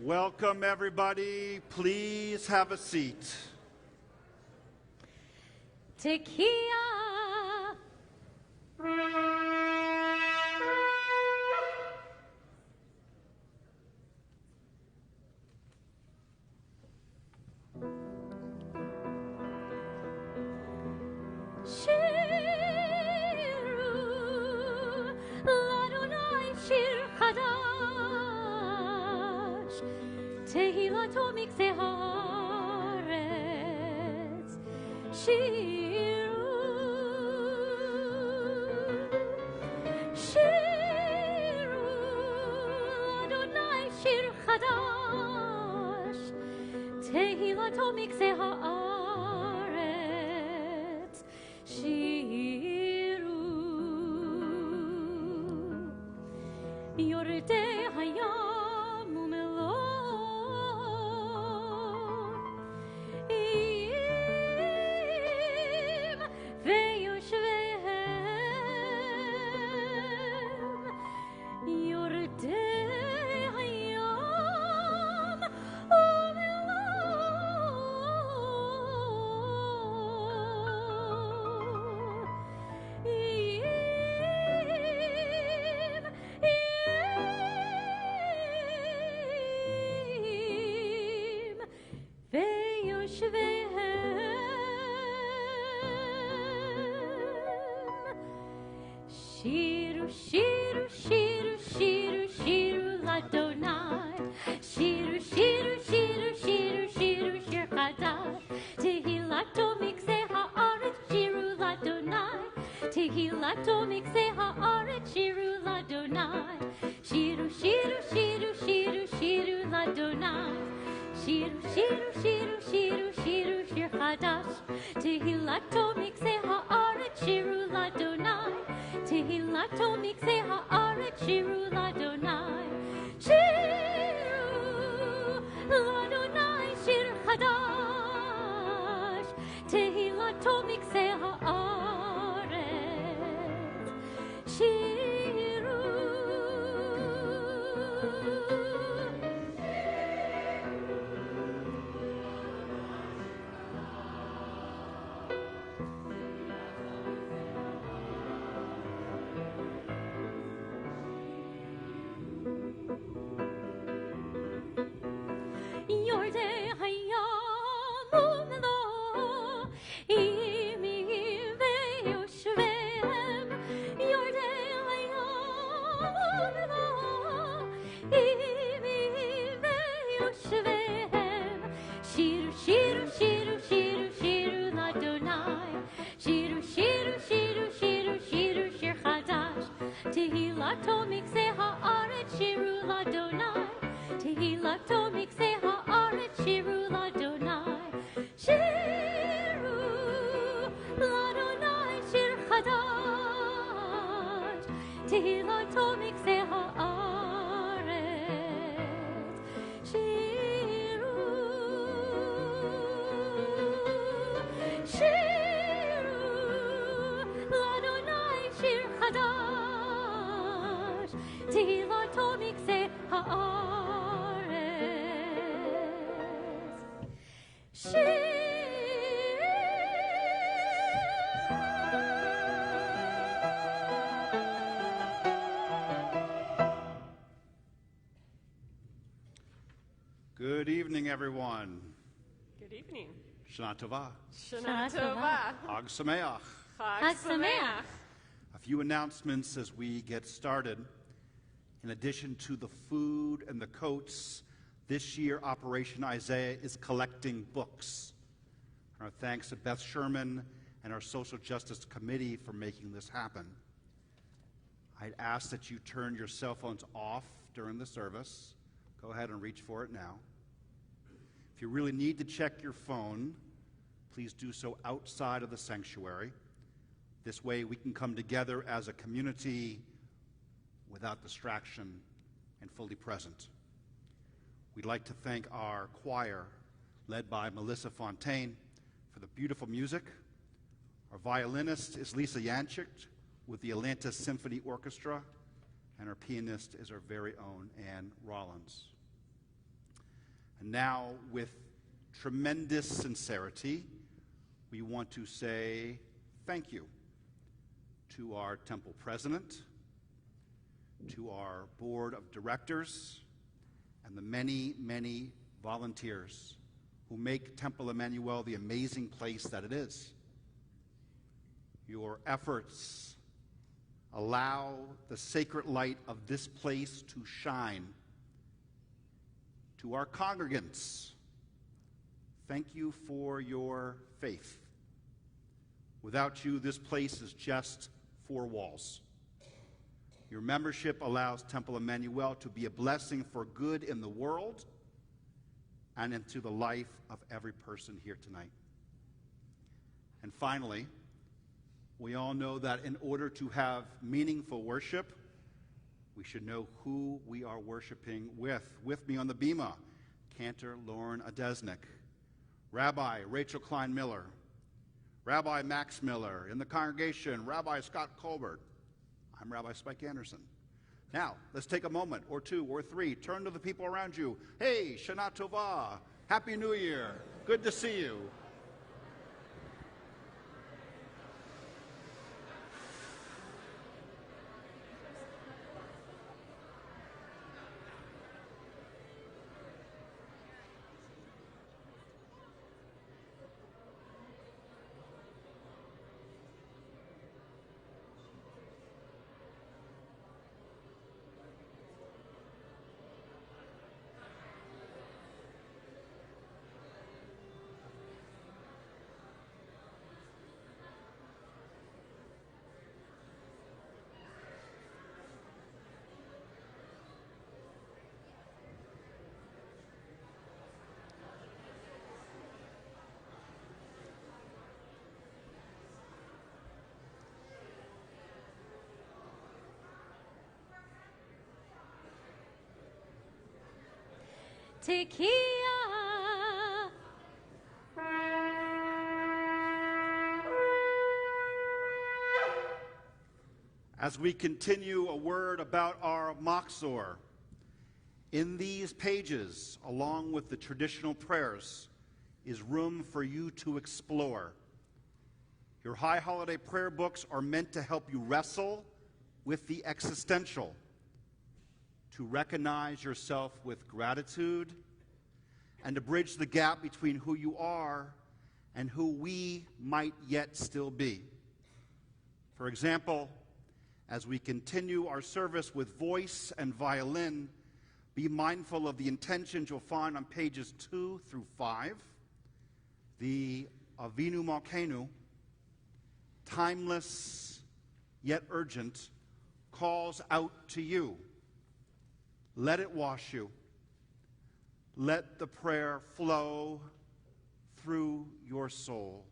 Welcome, everybody. Please have a seat. Tequila. Tehillah mikzeh haaretz, shiru, shiru, Adonai shir chadash. Tehillah mikzeh haaretz, shiru, yordei hayam umelo. Shiru, shiru, shiru, shiru, shiru, l'Adonai. Shiru, shiru, shiru, shiru, shiru, shir chadash. Tehilato mikzeh haaretz, shiru l'Adonai. Tehilato mikzeh haaretz, shiru l'Adonai. Shiru, shiru, shiru, shiru, shiru, l'Adonai. Shiru, shiru, shiru, shiru, shiru, shir chadash. Tehilato mikzeh haaretz, shiru l'Adonai. Tehilato mikzeh haaretz, shiru l'Adonai. Shiru l'Adonai shir chadash. Tehilato mikzeh haaretz, shiru. Yordei hayam umelo, imim veyoshvem. Yordei hayam umelo, imim veyoshvem. Shiru, shiru, shiru, shiru, shiru l'Adonai. Shiru, shiru, shiru, shiru, shiru, shir chadash. Tehilato mikzeh haaretz, shiru l'Adonai. Tehilato mikzeh haaretz, shiru l'Adonai. Shiru l'Adonai shir chadash. Tehilato mikzeh haaretz, shiru, shiru l'Adonai shir chadash. Tehilato mikzeh haaretz, shiru. Good evening, everyone. Good evening. Shana Tova. Shana Tova. Hag Sameach. Chag Sameach. A few announcements as we get started. In addition to the food and the coats, this year Operation Isaiah is collecting books. Our thanks to Beth Sherman and our Social Justice Committee for making this happen. I'd ask that you turn your cell phones off during the service. Go ahead and reach for it now. If you really need to check your phone, please do so outside of the sanctuary. This way we can come together as a community without distraction and fully present. We'd like to thank our choir, led by Melissa Fontaine, for the beautiful music. Our violinist is Lisa Yanchik with the Atlanta Symphony Orchestra, and our pianist is our very own Ann Rollins. And now, with tremendous sincerity, we want to say thank you to our temple president, to our board of directors, and the many, many volunteers who make Temple Emanu-El the amazing place that it is. Your efforts allow the sacred light of this place to shine. To our congregants, thank you for your faith. Without you, this place is just four walls. Your membership allows Temple Emanu-El to be a blessing for good in the world and into the life of every person here tonight. And finally, we all know that in order to have meaningful worship, we should know who we are worshiping with. With me on the bema, Cantor Lauren Adesnik, Rabbi Rachel Klein-Miller, Rabbi Max Miller. In the congregation, Rabbi Scott Colbert. I'm Rabbi Spike Anderson. Now, let's take a moment or two or three. Turn to the people around you. Hey, Shana Tova. Happy New Year. Good to see you. Tekiah. As we continue, a word about our Machzor. In these pages, along with the traditional prayers, is room for you to explore. Your high holiday prayer books are meant to help you wrestle with the existential, to recognize yourself with gratitude, and to bridge the gap between who you are and who we might yet still be. For example, as we continue our service with voice and violin, be mindful of the intentions you'll find on pages 2 through 5. The Avinu Malkeinu, timeless yet urgent, calls out to you. Let it wash you. Let the prayer flow through your soul.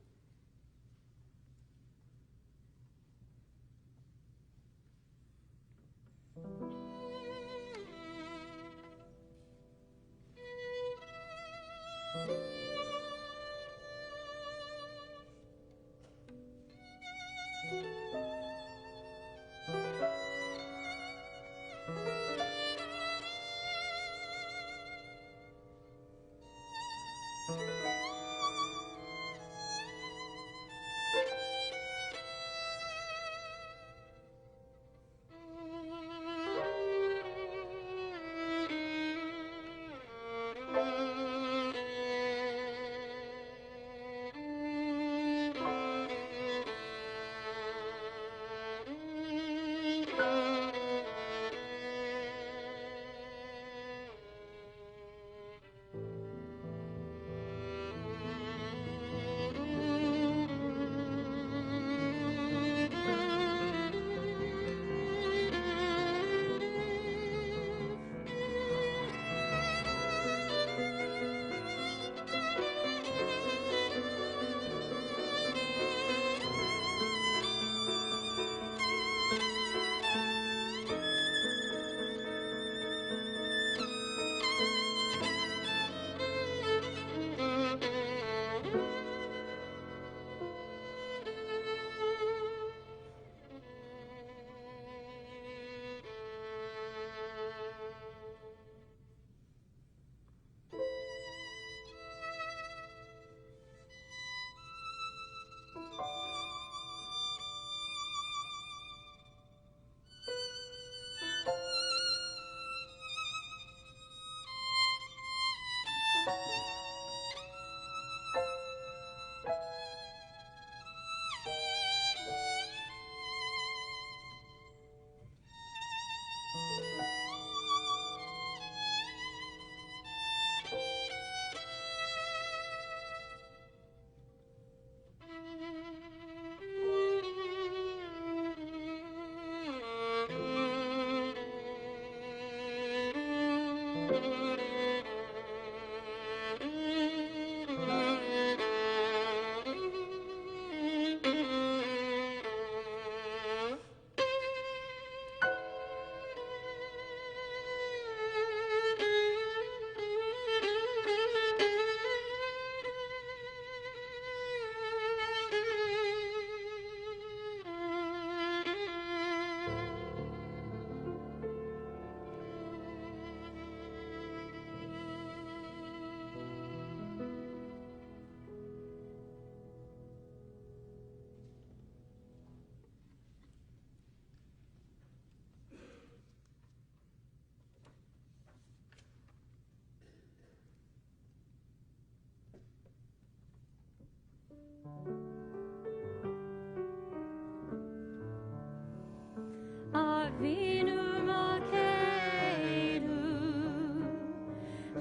Avinu Malkeinu,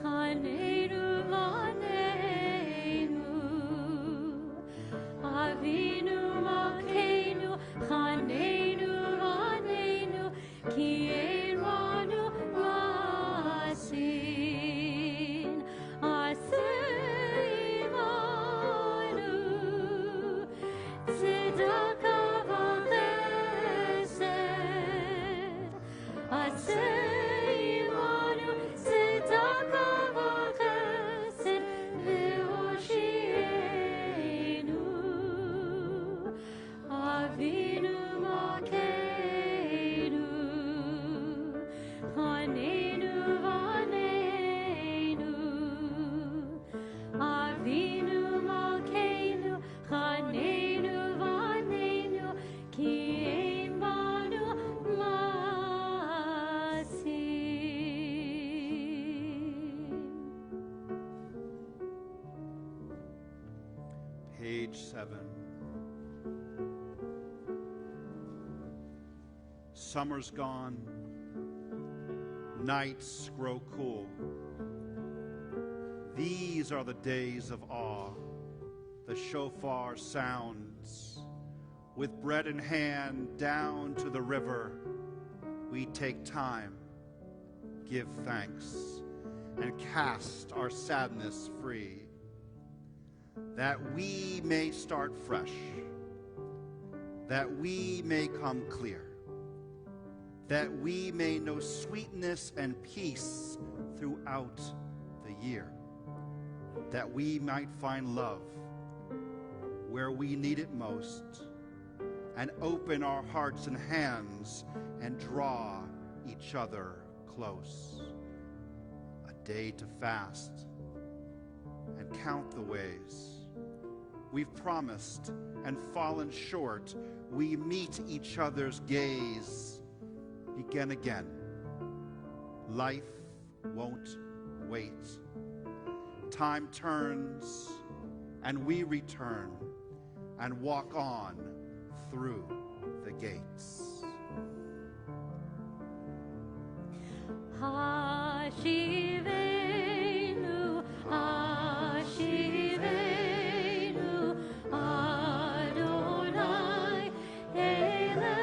Chaneinu Laneinu. Avinu Malkeinu, Chaneinu Laneinu, Ki Emanu Rasin. Aseimanu, Tzedaka v'chesed. Aseimanu, Tzedaka v'chesed, ve'oshienu. Avinu Malkeinu, Chaneinu Vaneinu. Avinu Malkeinu, Chaneinu Vaneinu, Ki Emanu Lasin. Page 7. Summer's gone, nights grow cool. These are the days of awe. The shofar sounds. With bread in hand, down to the river, we take time, give thanks, and cast our sadness free, that we may start fresh, that we may come clear, that we may know sweetness and peace throughout the year, that we might find love where we need it most, and open our hearts and hands and draw each other close. A day to fast and count the ways we've promised and fallen short. We meet each other's gaze. Begin again. Life won't wait. Time turns and we return and walk on through the gates. Hashivenu, Hashivenu, Adonai Elecha,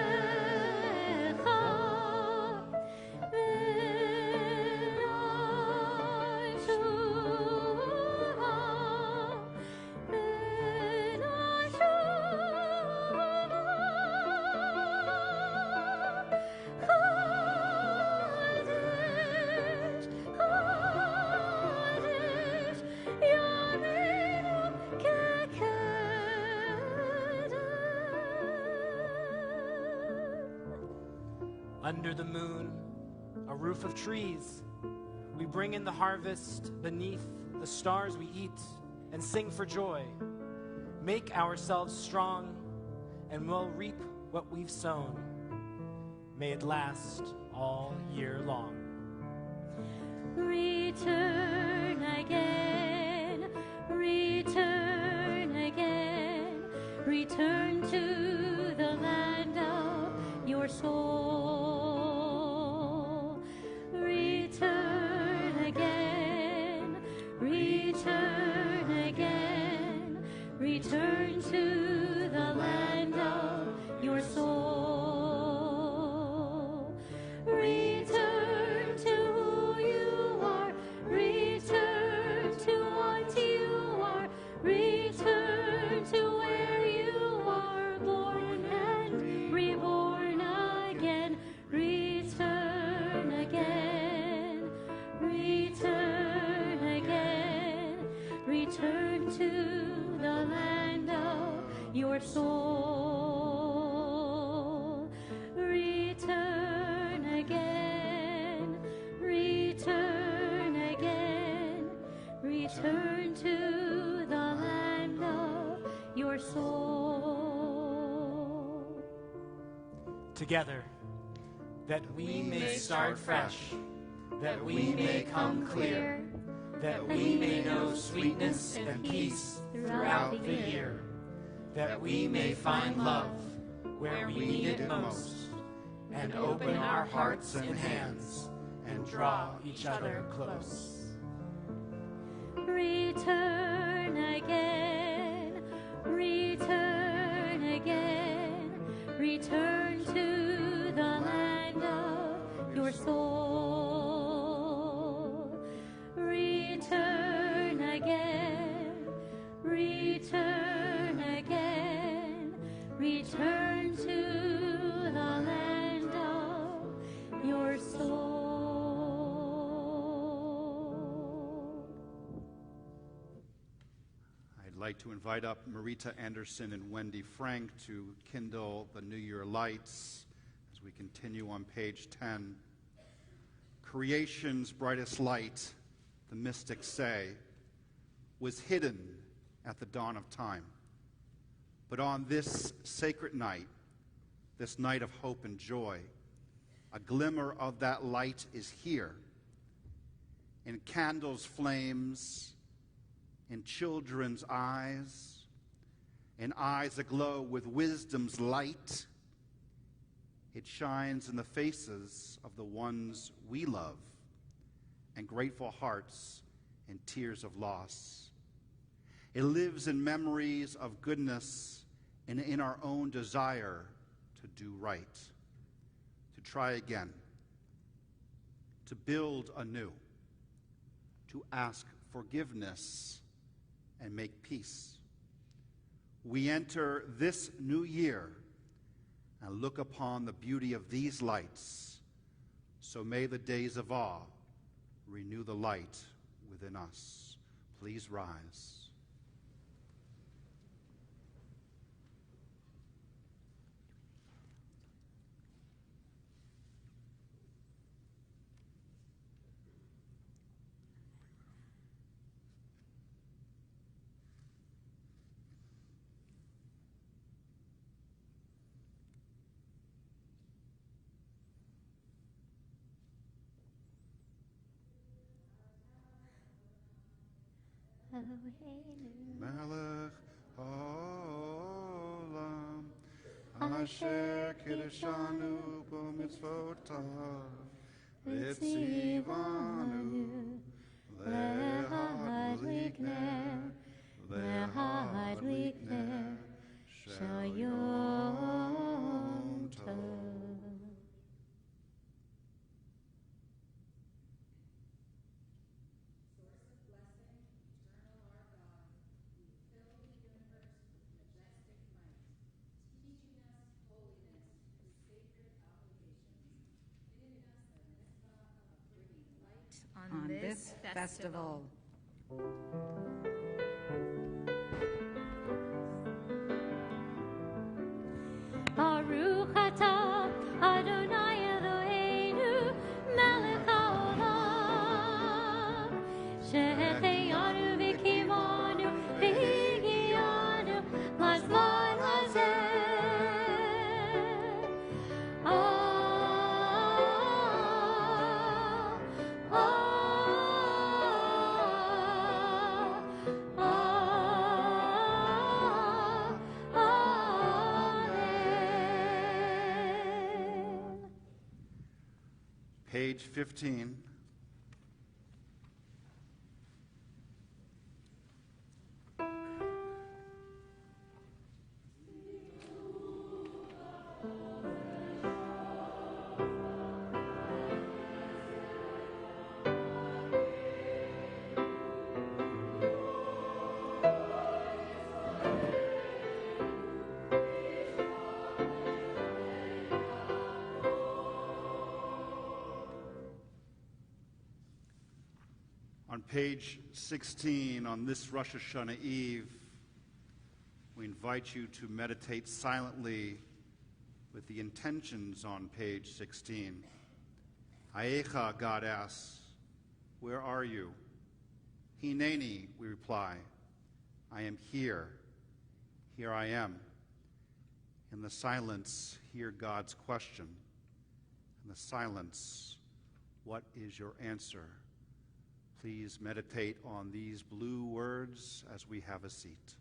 Under the moon, a roof of trees, we bring in the harvest. Beneath the stars we eat and sing for joy. Make ourselves strong, and we'll reap what we've sown. May it last all year long. Return again, return again, return to the land of your soul. Return again, return again, return to the land of your soul. Return to who you are, return to what you are, return to where you are born and reborn again. Return again, return again, return to the land of your soul. Return again, return again, return to the land of your soul. Together, that we may start fresh, that we may come clear, that we may know sweetness and peace throughout the year, that we may find love where we need it most, and open our hearts and hands, and draw each other close. Return again, return again, return to the land of your soul. Return again, return again, return to the land of your soul. I'd like to invite up Marita Anderson and Wendy Frank to kindle the New Year lights as we continue on page 10. Creation's brightest light, the mystics say, was hidden at the dawn of time. But on this sacred night, this night of hope and joy, a glimmer of that light is here. In candles' flames, in children's eyes, in eyes aglow with wisdom's light, it shines in the faces of the ones we love, and grateful hearts and tears of loss. It lives in memories of goodness and in our own desire to do right, to try again, to build anew, to ask forgiveness and make peace. We enter this new year and look upon the beauty of these lights. So may the days of awe renew the light within us. Please rise. Melech Haolam, Asher Kiddushanu b'mitzvotav, v'tzivanu lehadlik ner shayom tov. On this festival. Baruch atah Adonai Eloheinu melech haolam shehecheyanu v'kivanu v'higiyanu lazman hazeh. Page 15. On page 16, on this Rosh Hashanah Eve, we invite you to meditate silently with the intentions on page 16. Aecha, God asks, where are you? Hineni, we reply, I am here. Here I am. In the silence, hear God's question. In the silence, what is your answer? Please meditate on these blue words as we have a seat.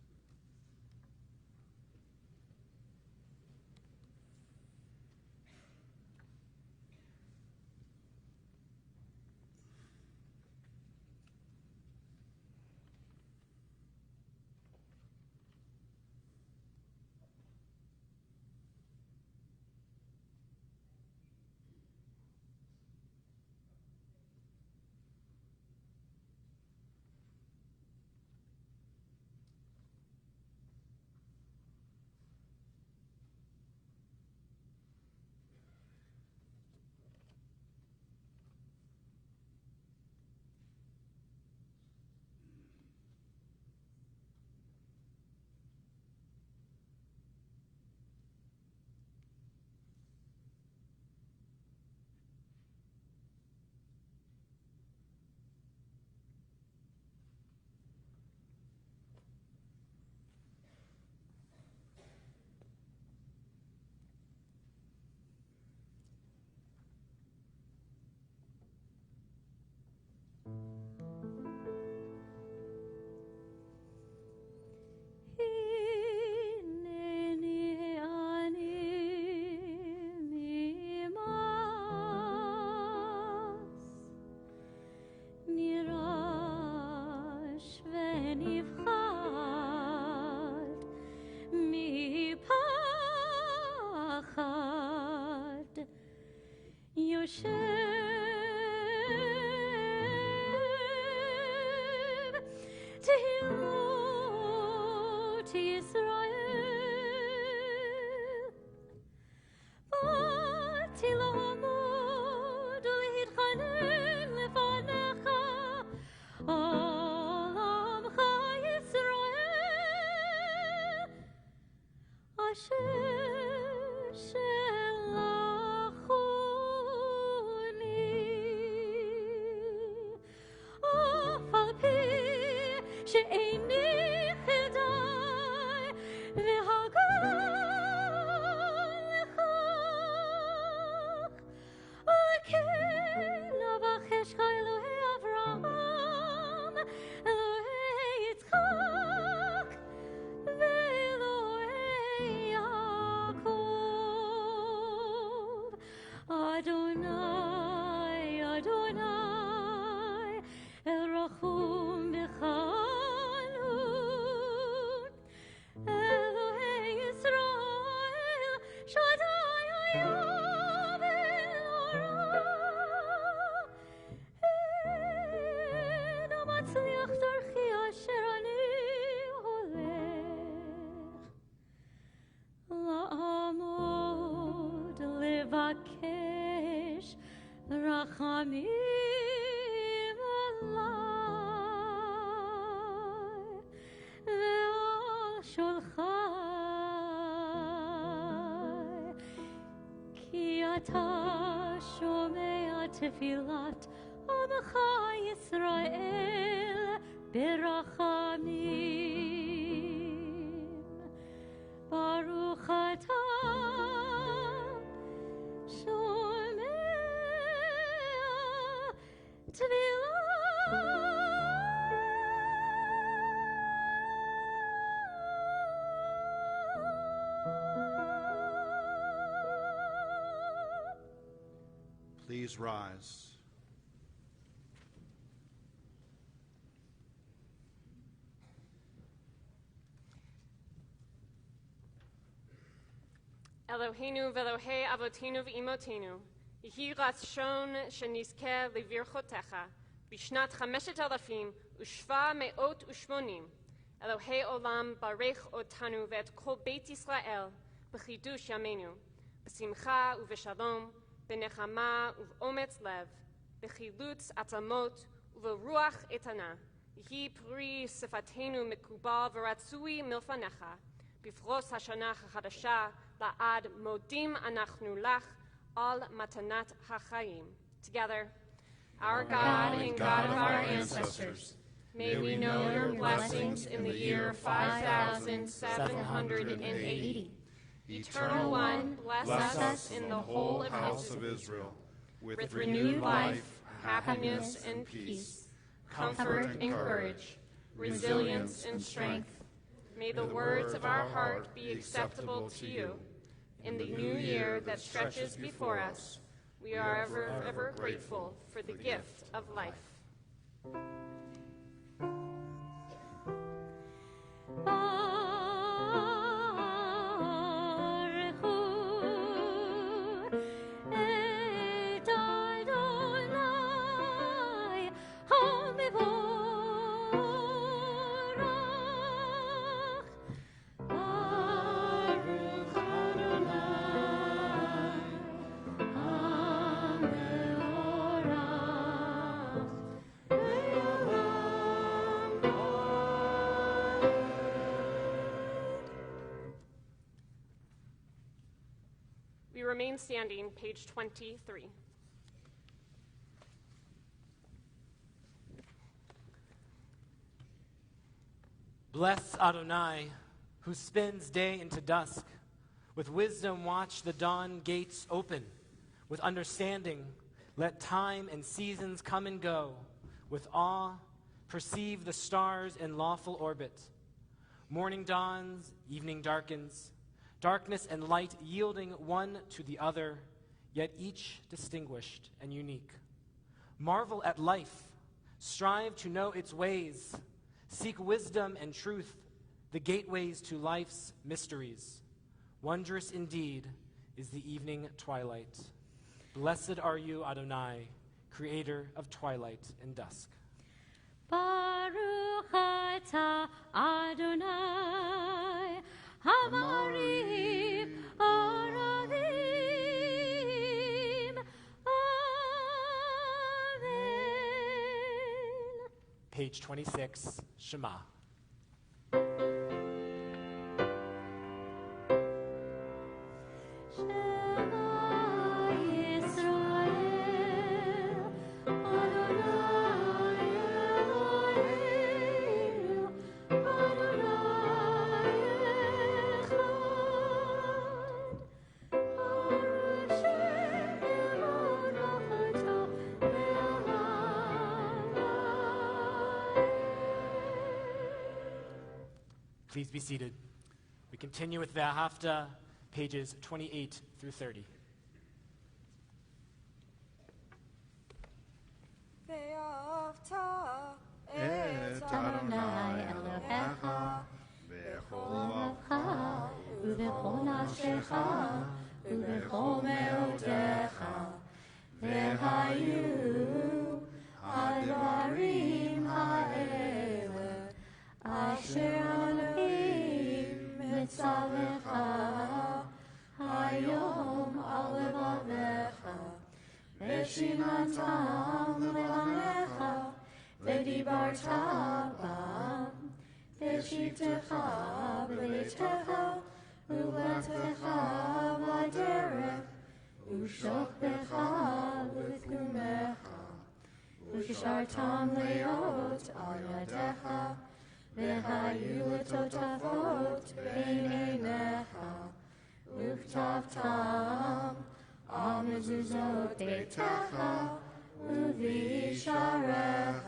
ישראל. באתי לעמוד ולהתחנן לפניך, עולמך ישראל, אשר שלחוני. אף על פי שאיני חדי והגון לכך, וכן אבקש אלוהי אברהם, אלוהי יצחק ואלוהי יעקב. אדוני, אדוני, אל רחום בחנון, אלוהי ישראל, שדי היה ונורא. אין המצליח דרכי אשר אני הולך, לעמוד לבקש רחמים עליי ועל שולחי, כי אתה שומע תפילת עמך ישראל ברחמים. ברוך אתה שומע תפילה. Please rise. Eloheinu ve'Elohei avotenu ve'imotenu, yehi rachon shenizkeh levirchotecha, bishnat 5,780, Elohei olam barech otanu ve'et kol beit Yisrael, b'chidush yameinu, b'simcha u'v'shalom, b'nechama u'v'ometz lev, b'chilutz atzamot u'v'ruach etana, yehi pri sifatenu mikubal v'ratzui milfanecha, b'fros Hashanah hachadasha, la'ad modim anachnu lach al matanat hachayim. Together, our God and God of our ancestors, may we know your blessings in the year 5780. Eternal One, bless us in the whole of Israel, with renewed life, happiness, and peace, comfort and courage, resilience and strength. May the words of our heart be acceptable to you. In the new year that stretches before us, we are ever grateful for the gift of life. Remain standing, page 23. Bless Adonai, who spins day into dusk. With wisdom watch the dawn gates open. With understanding let time and seasons come and go. With awe perceive the stars in lawful orbit. Morning dawns, evening darkens. Darkness and light yielding one to the other, yet each distinguished and unique. Marvel at life, strive to know its ways, seek wisdom and truth, the gateways to life's mysteries. Wondrous indeed is the evening twilight. Blessed are you, Adonai, creator of twilight and dusk. Baruch atah Adonai page 26, Shema. Please be seated. We continue with V'ahavta, pages 28 through 30. Ve'ahavta Et Adonai Elohecha b'chol לבבך ובכל נפשך ובכל מאודיך והיו הדברים האלה אשר אלוהים מצווך היום על לבביך ושימעתם לבניך ודיברת בם ושבתך בביתך ובלכתך בדרך ושוכבך בתחומך ושרתם להיות על ידיך והיו לטוטפות בין עיניך וכתבתם על מזוזות ביתך ובשעריך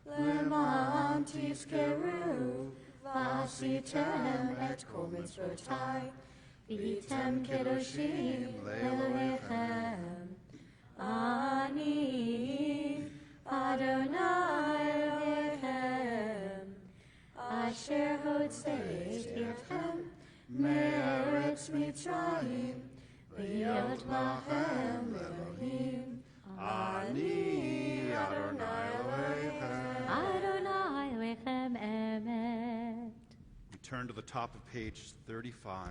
למען תזכרו ועשיתם את כל מצוותיי והייתם קדושים לאלוהיכם. אני אדוני אלוהיכם אשר הוצאתי אתכם מארץ מצרים להיות לכם לאלוהים. אני Adonai Elohechem. Adonai Elohechem emet. We turn to the top of page 35.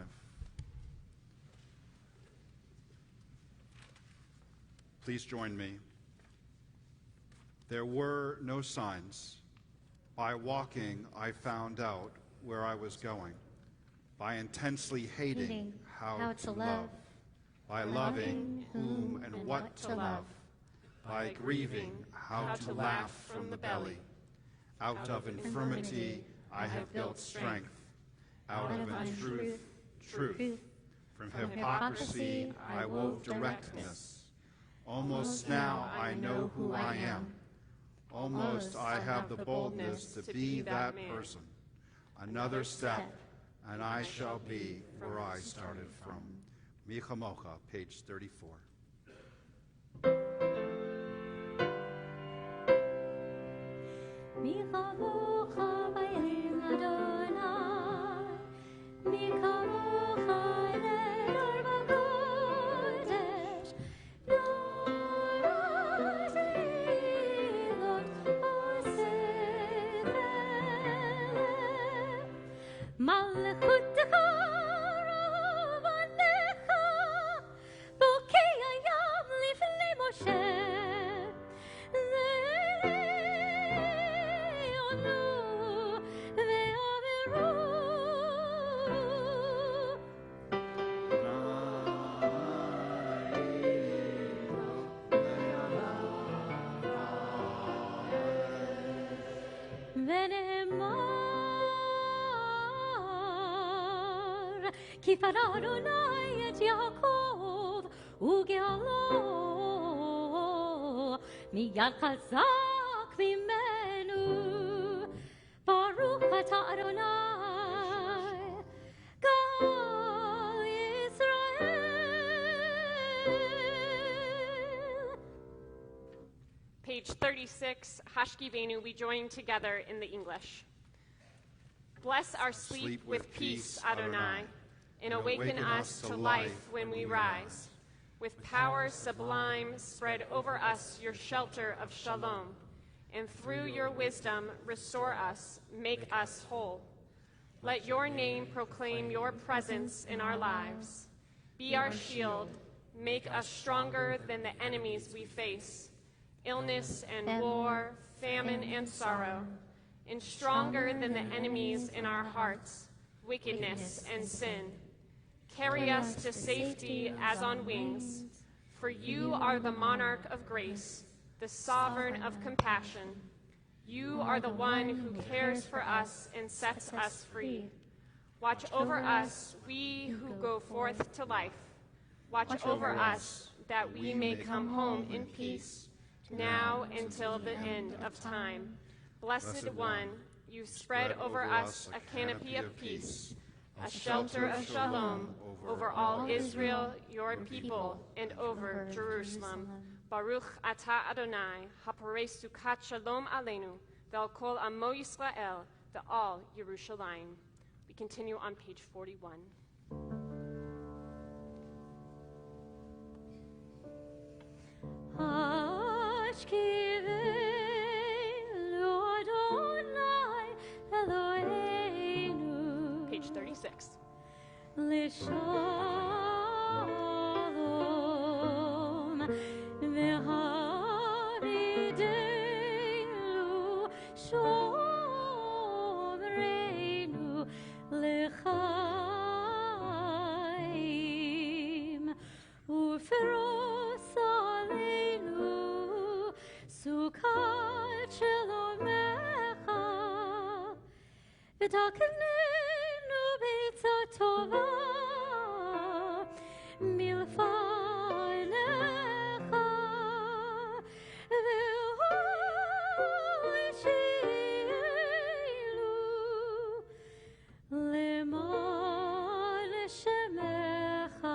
Please join me. There were no signs. By walking, I found out where I was going. By intensely hating how to love. By loving whom and what to love. By grieving how to laugh from the belly. Out of infirmity I have built strength. Out of untruth, truth. From hypocrisy I wove directness. Almost now I know who I am. Almost I have the boldness to be that person. Another step, and I shall be where I started from. Michamocha, page 34. מי כמוך בעיר אדוני, מי כמוך נאור בקודש, נאור הזילות עושך מלכותך רבניך, בוקי הים לפני משה. כי פרע אדוני את יעקב וגאלו מיד חזק ממנו. ברוך אתה אדוני גאל ישראל. Page 36, Hashkivenu, we join together in the English. Bless our sleep with peace, Adonai, and awaken us to life when we rise. With power sublime, spread over us your shelter of shalom, and through your wisdom restore us, make us whole. Let your name proclaim your presence in our lives. Be our shield, make us stronger than the enemies we face. Illness and war, famine and sorrow, and stronger than the enemies in our hearts, wickedness and sin. Carry us to safety as on wings, for you are the monarch of grace, the sovereign of compassion. You are the one who cares for us and sets us free. Watch over us, we who go forth to life. Watch over us, that we may come home in peace, now until the end of time. Blessed One, you spread over us a canopy of peace, a shelter of shalom over all Israel, your people, and over Jerusalem. Baruch atah Adonai, hapares sukat shalom aleinu, ve'al kol amo Yisrael, ve'al Yerushalayim. We continue on page 41. Page 36. ותקננו בעצה טובה מלפניך והושיענו למען שמך.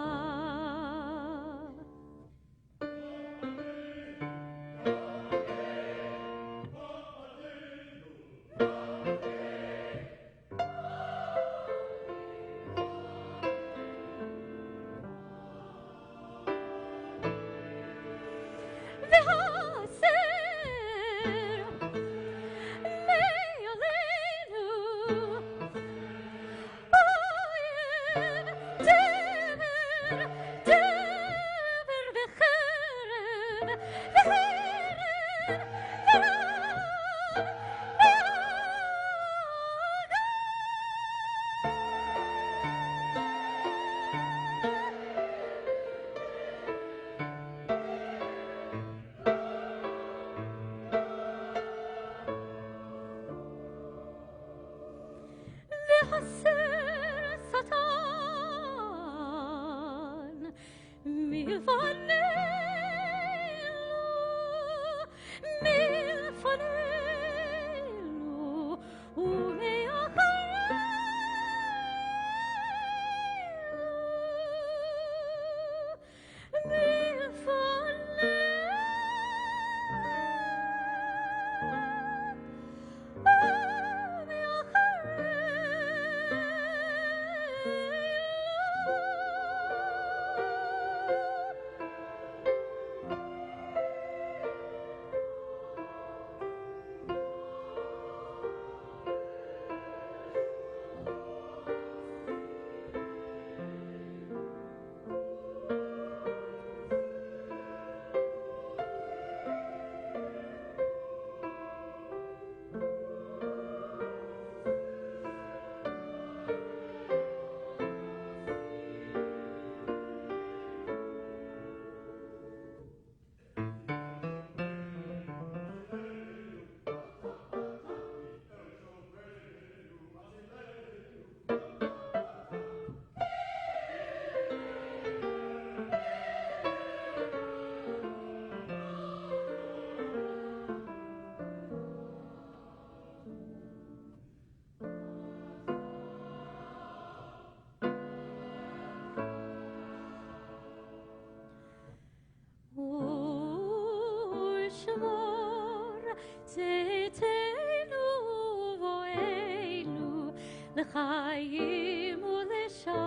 לחיים ולשלום.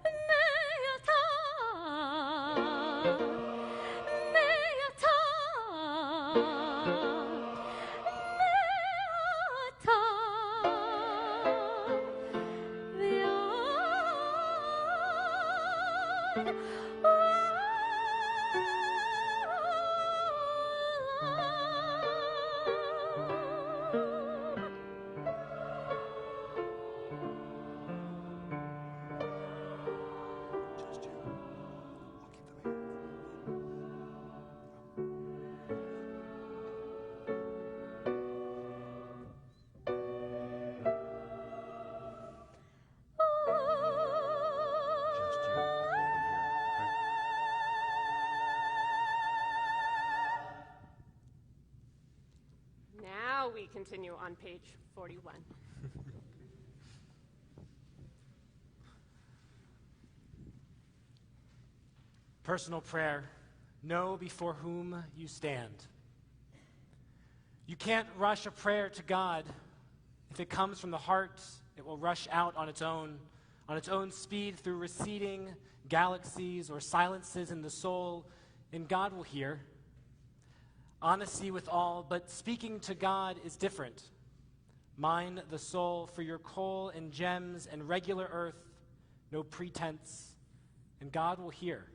מעתה ועד continue on page 41. Personal prayer. Know before whom you stand. You can't rush a prayer to God. If it comes from the heart, it will rush out on its own speed through receding galaxies or silences in the soul, and God will hear. Honesty with all, but speaking to God is different. Mine the soul for your coal and gems and regular earth, no pretense, and God will hear.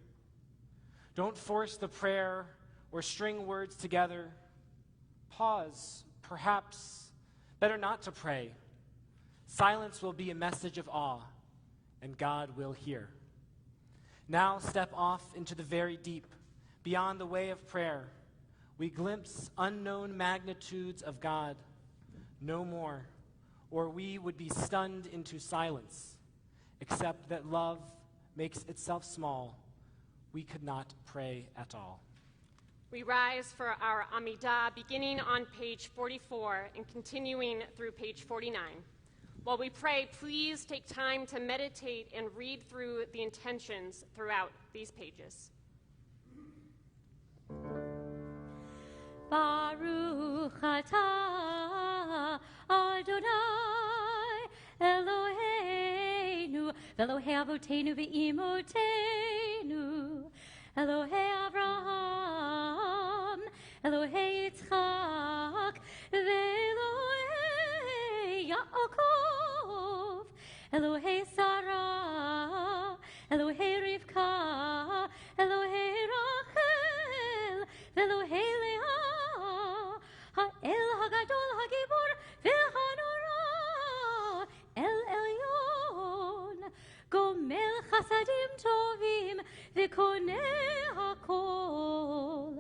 Don't force the prayer or string words together. Pause, perhaps. Better not to pray. Silence will be a message of awe, and God will hear. Now step off into the very deep, beyond the way of prayer. We glimpse unknown magnitudes of God. No more, or we would be stunned into silence, except that love makes itself small. We could not pray at all. We rise for our Amidah, beginning on page 44 and continuing through page 49. While we pray, please take time to meditate and read through the intentions throughout these pages. Baruch atah Adonai Eloheinu Elohei Avotenu ve'imotenu Elohei Avraham Elohei Yitzchak ve'Elohei Yaakov Elohei Sarah Elohei Rivka Elohei Rachel Elohei Leah Ha'el Hagadol Hagibor ve'Hanora El Elyon Gomel Chasadim Tovim ve'Koneh HaKol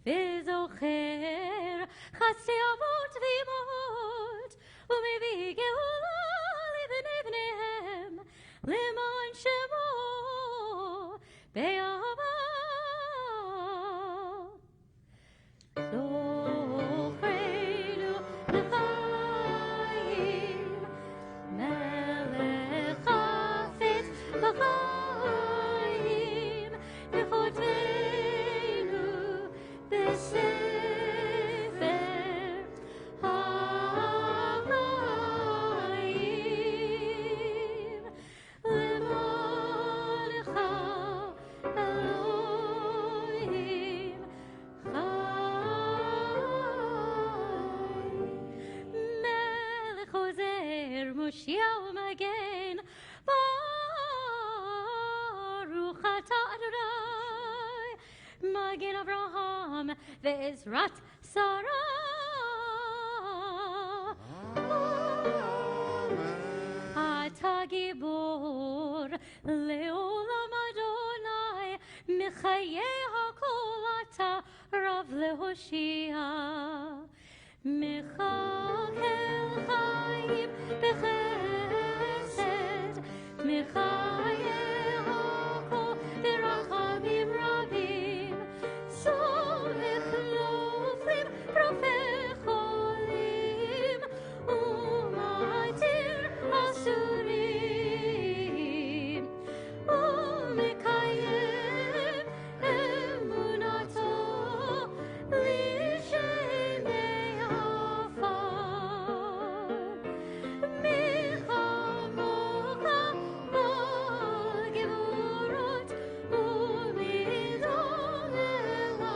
ve'Zocher Chasdei Avot ve'Imot u'Mevii Geula libnei bneihem leman Shemo be'ahava Zochreinu l'chaim melech chafetz b'chaim v'chotenu b'sefer ha'chaim l'manecha Elohim Melech Ozer Moshiach Magen Baruch atah Adonai Magen Avraham ve'Ezrat Sarah Atah Gibor Leolam Adonai Mechayei HaKol Atah Rav leHoshia Mechakel Chaim b'chesed Mechayei HaKol v'rachamim rabim Somech noflim rofei cholim u'matir asurim u'mekayem emunato l'shenei afar michamocha b'gevorot u'midon elach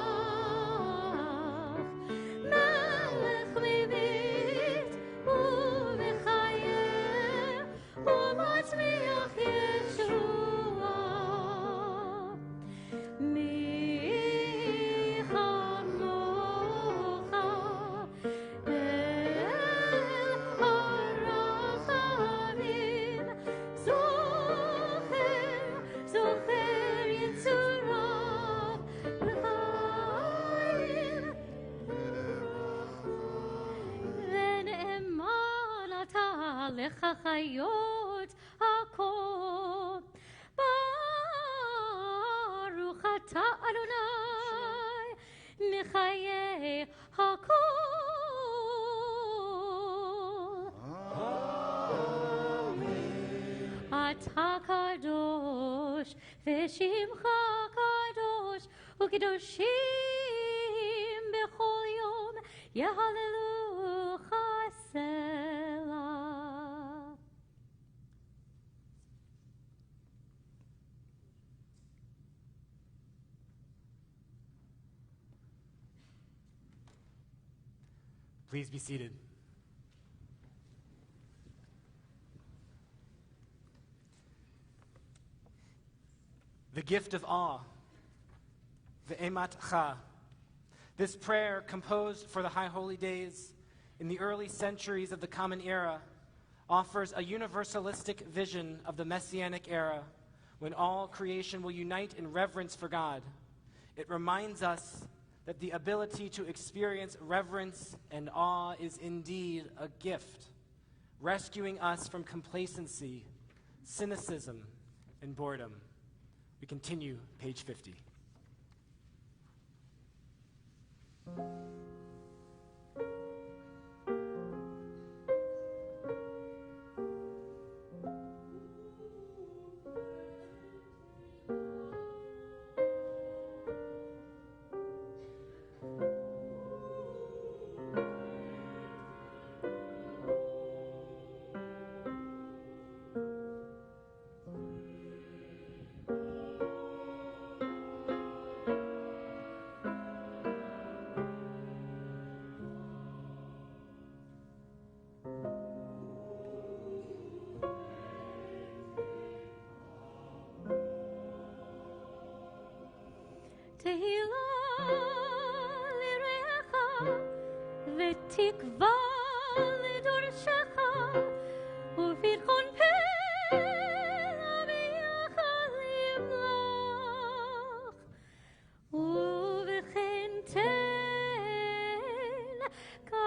melech mibit u'mechayer u'matzmiach Yeshua michamocha el harachamim zocher yitzurav l'chaim ונאמן אתה לך חיות הכל ברוך אתה אדוני מחיי הכל אתה קדוש ושמך קדוש וקדושים בכל יום יהללוך סלע. Please be seated. The gift of awe, ve'ematcha. This prayer, composed for the High Holy Days in the early centuries of the Common Era, offers a universalistic vision of the Messianic era when all creation will unite in reverence for God. It reminds us that the ability to experience reverence and awe is indeed a gift, rescuing us from complacency, cynicism, and boredom. We continue, page 50. תהילה לרעך ותקווה לדורשך וביטחון פה למייחלים לך ובכן תן כבוד.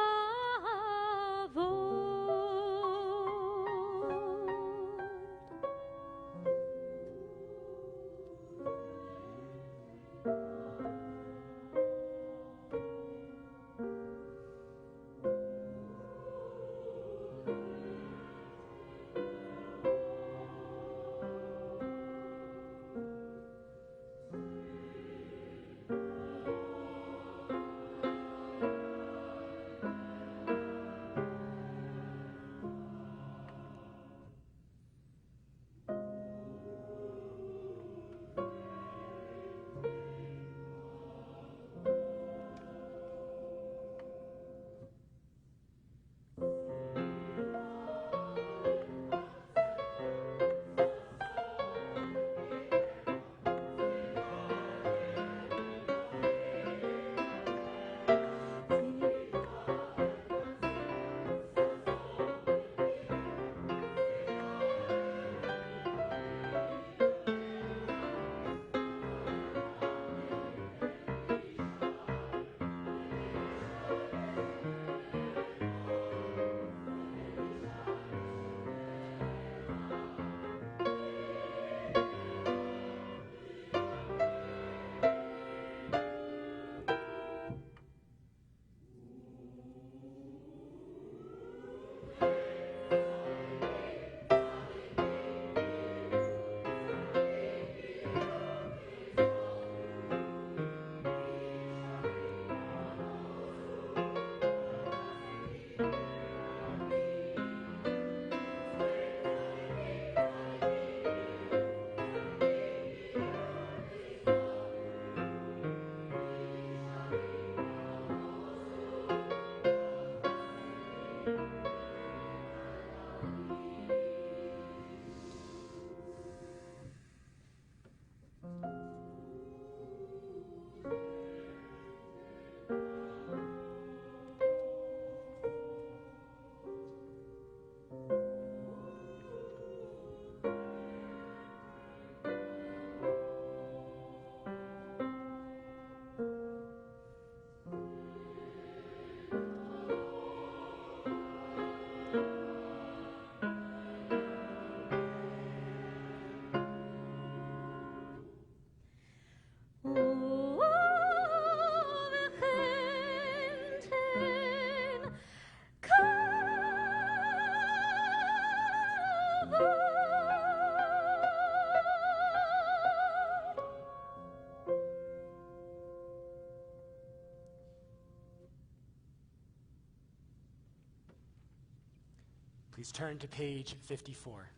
Please turn to page 54.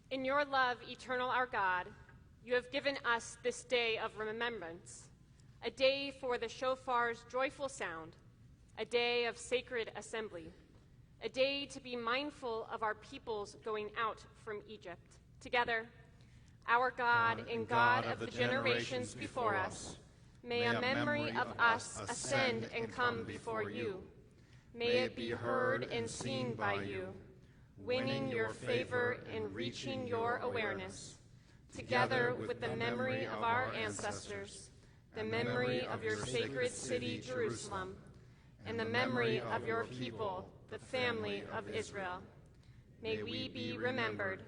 In your love, eternal our God, you have given us this day of remembrance, a day for the shofar's joyful sound, a day of sacred assembly, a day to be mindful of our peoples going out from Egypt. Together, our God and God of the generations before us, may a memory of us ascend and come before you. May it be heard and seen by you, winning your favor and reaching your awareness. Together with the memory of our ancestors, the memory of your sacred city, Jerusalem, and the memory of your people, the family of Israel. May we be remembered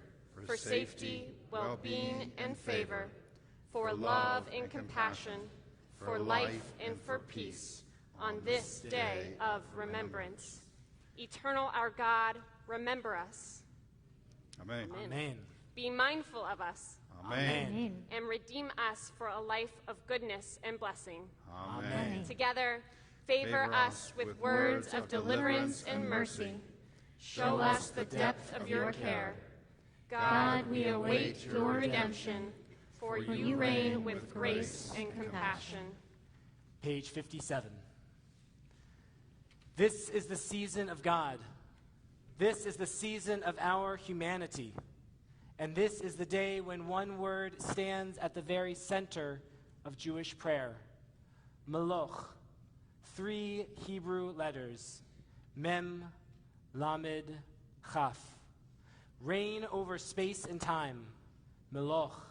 for safety, well-being, and favor, for love and compassion, for life and for peace, on this day of remembrance. Eternal our God, remember us. Amen. Amen. Be mindful of us, Amen. and redeem us for a life of goodness and blessing. Amen. Together, favor us with words of deliverance and mercy. Show us the depth of your care. God, we await your redemption, for you reign with grace and compassion. Page 57. This is the season of God. This is the season of our humanity. And this is the day when one word stands at the very center of Jewish prayer. Meloch. 3 Hebrew letters. Mem, Lamed, Chaf. Reign over space and time. Meloch.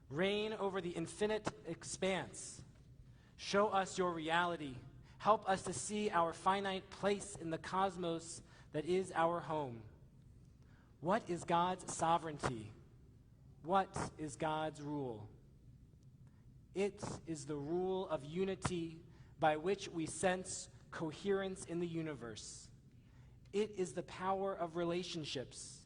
Reign over the infinite expanse. Show us your reality. Help us to see our finite place in the cosmos that is our home. What is God's sovereignty? What is God's rule? It is the rule of unity by which we sense coherence in the universe. It is the power of relationships,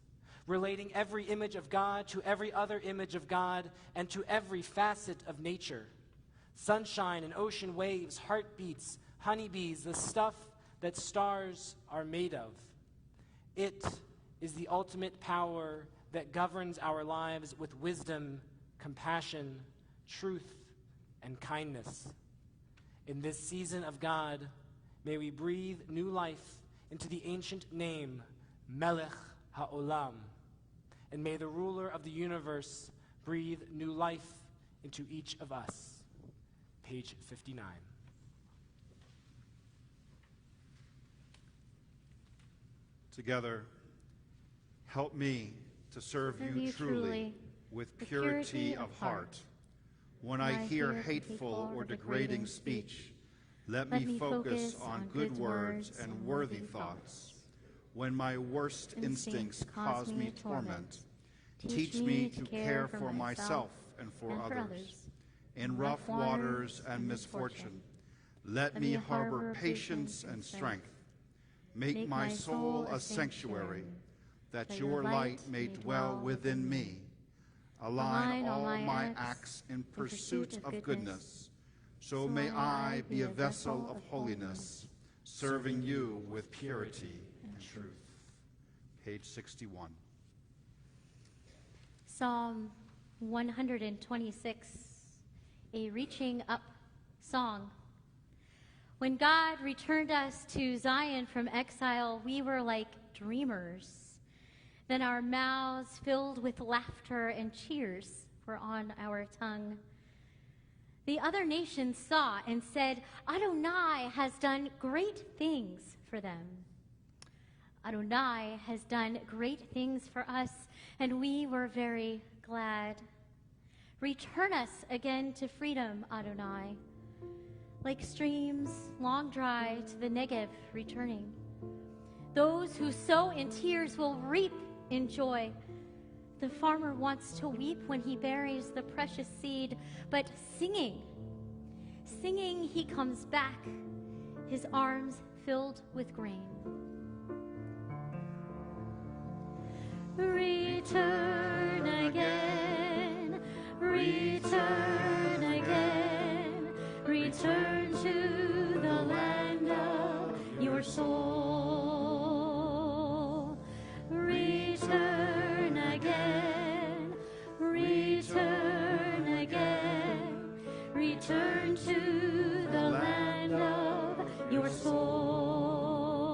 relating every image of God to every other image of God and to every facet of nature. Sunshine and ocean waves, heartbeats, honeybees, the stuff that stars are made of. It is the ultimate power that governs our lives with wisdom, compassion, truth, and kindness. In this season of God, may we breathe new life into the ancient name, Melech HaOlam, and may the ruler of the universe breathe new life into each of us. Page 59. Together, help me to serve you truly with purity of heart. When I hear hateful or degrading speech, let me focus on good words and worthy thoughts. When my worst instincts cause me torment, teach me to care for myself and for others. In rough waters and misfortune, let me harbor patience and strength. Make my soul a sanctuary, that your light may dwell within me. Align all my acts in pursuit of goodness, so may I be a vessel of holiness, serving you with purity and truth. Page 61. Psalm 126, a reaching up song. When God returned us to Zion from exile, we were like dreamers. Then our mouths filled with laughter and cheers were on our tongue. The other nations saw and said, Adonai has done great things for them. Adonai has done great things for us, and we were very glad. Return us again to freedom, Adonai. Like streams long dry to the Negev returning. Those who sow in tears will reap in joy. The farmer wants to weep when he buries the precious seed, but singing he comes back, his arms filled with grain. Return again, return again, return to the land of your soul.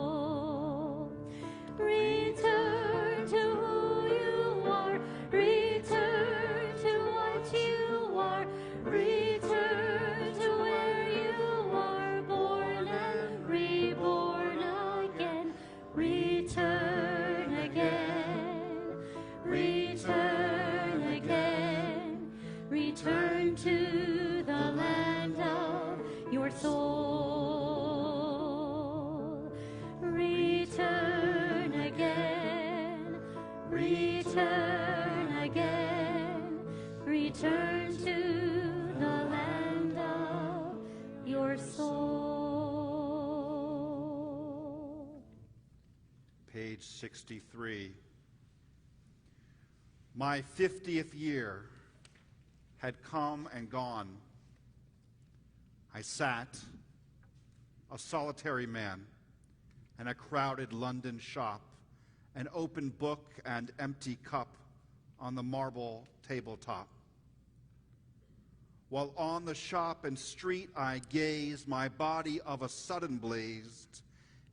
Return to who you are. Return to what you are. Return to where you are, born and reborn again. Return again. Return again. Return to the land of your soul. Return again. Return again. Return to the land of your soul. Page 63. My 50th year had come and gone. I sat, a solitary man, in a crowded London shop, an open book and empty cup on the marble tabletop. While on the shop and street I gazed, my body of a sudden blazed,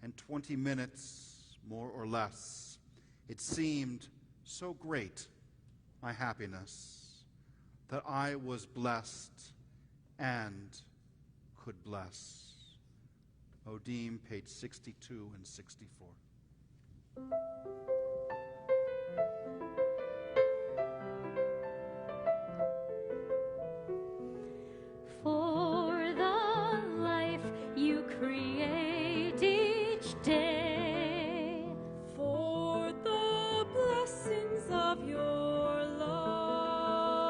and 20 minutes, more or less, it seemed so great, my happiness, that I was blessed and could bless. Odim, page 62 and 64. For the life you create each day, For the blessings of your love,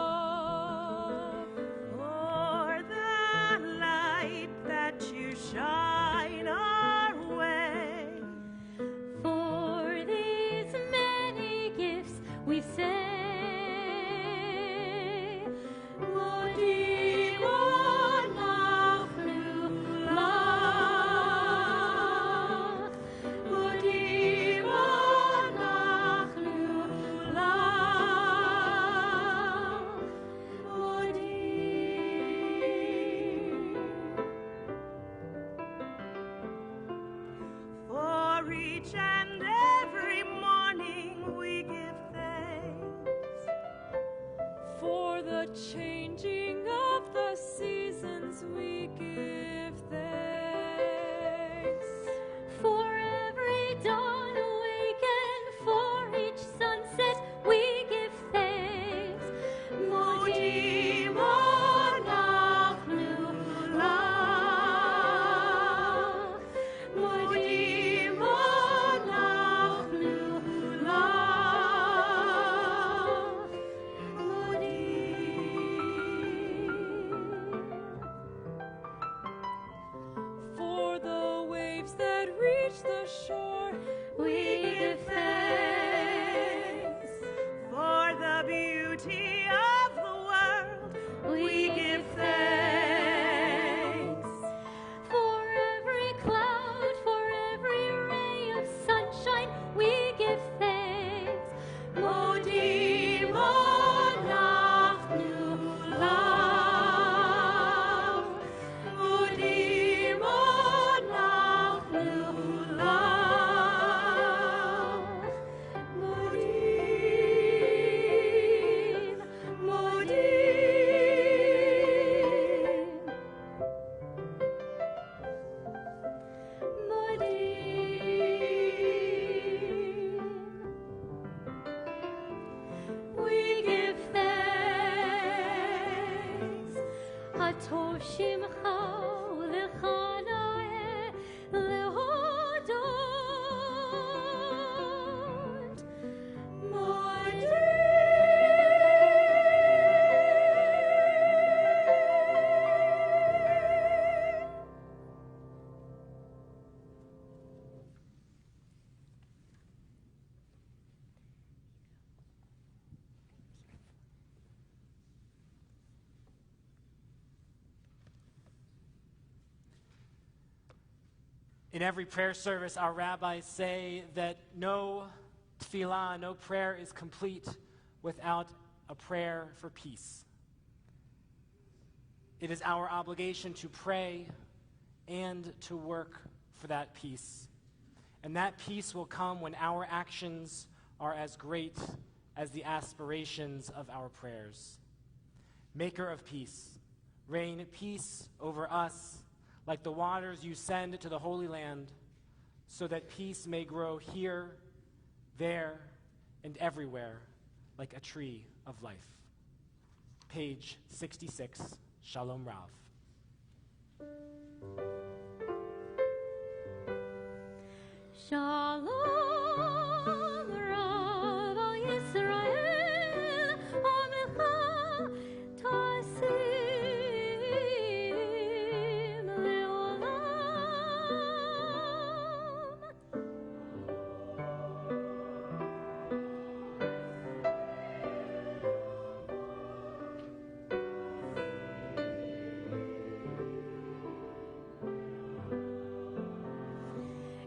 For the light that you shine our way, for these many gifts we say, Modi Monachnu Lach, Modi Monachnu Lach, Modi. for each and every morning we give thanks. for the changing of the seasons we give thanks. For every dawn awaken, for each sunset we give thanks. Modi Monachnu Lach, Modi Monachnu Lach, Modi. For the waves that reach the shore, We give thanks. For the beauty of the world we give thanks. For every cloud, for every ray of sunshine, we give thanks. Modi Monachnu Lach, Modi Monachnu Lach, Modim, Modim. We give thanks. Hatov Shimcha Lechanae Lehodot. In every prayer service, our rabbis say that no tefillah, no prayer is complete without a prayer for peace. It is our obligation to pray and to work for that peace. And that peace will come when our actions are as great as the aspirations of our prayers. Maker of peace, rain peace over us like the waters you send to the Holy Land, so that peace may grow here, there, and everywhere like a tree of life. Page 66, Shalom Rav. Shalom Rav al Yisrael, Amecha Tasim Leolam.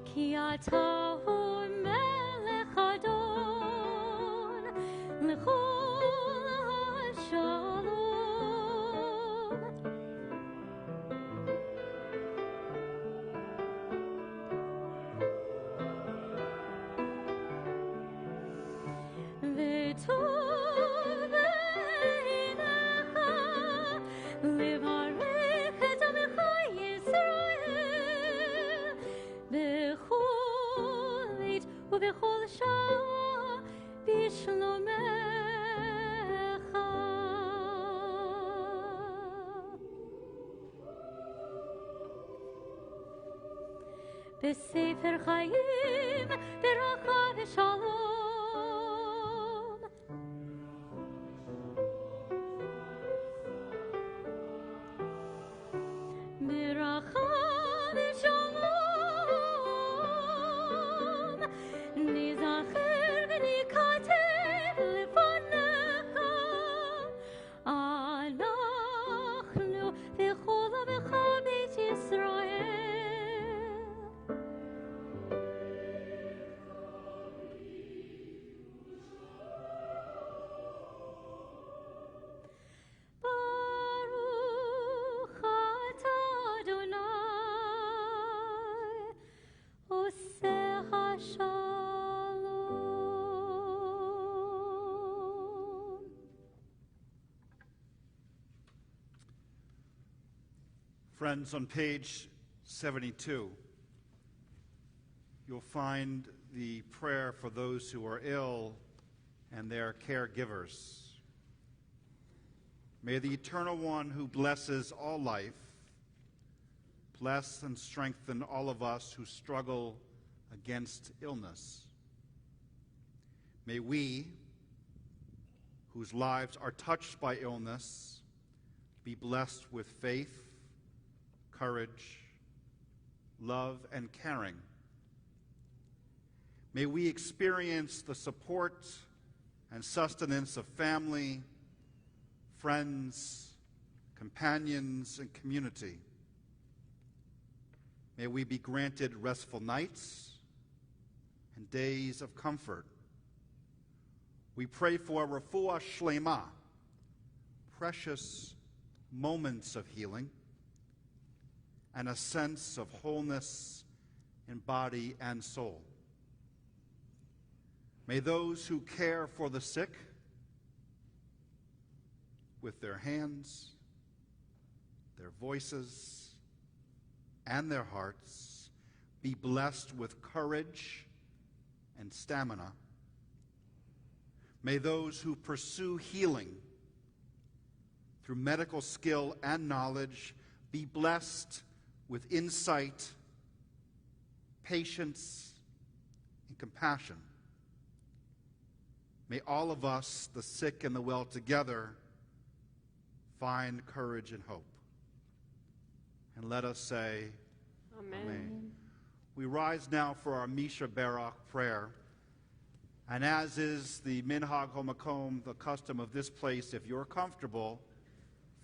Ki atahu melech adon l'chol hashalom. V'tov beinecha levarech et amecha Yisrael b'chol עת ובכל שעה בשלומך. בספר חיים ברכה ושלום. ברכה ושלום ניזכר וניכתב לפניך, אנחנו וכל עמך בית ישראל. ברוך אתה אדוני עושה השלום. Friends, on page 72, you'll find the prayer for those who are ill and their caregivers. May the Eternal One who blesses all life bless and strengthen all of us who struggle against illness. May we, whose lives are touched by illness, be blessed with faith, courage, love, and caring. May we experience the support and sustenance of family, friends, companions, and community. May we be granted restful nights and days of comfort. We pray for refuah shlema, precious moments of healing, and a sense of wholeness in body and soul. May those who care for the sick with their hands, their voices, and their hearts be blessed with courage and stamina. May those who pursue healing through medical skill and knowledge be blessed with insight, patience, and compassion. May all of us, the sick and the well together, find courage and hope. And let us say, Amen. Amen. We rise now for our Misha Barak prayer. And as is the Minhag HaMakom, the custom of this place, if you're comfortable,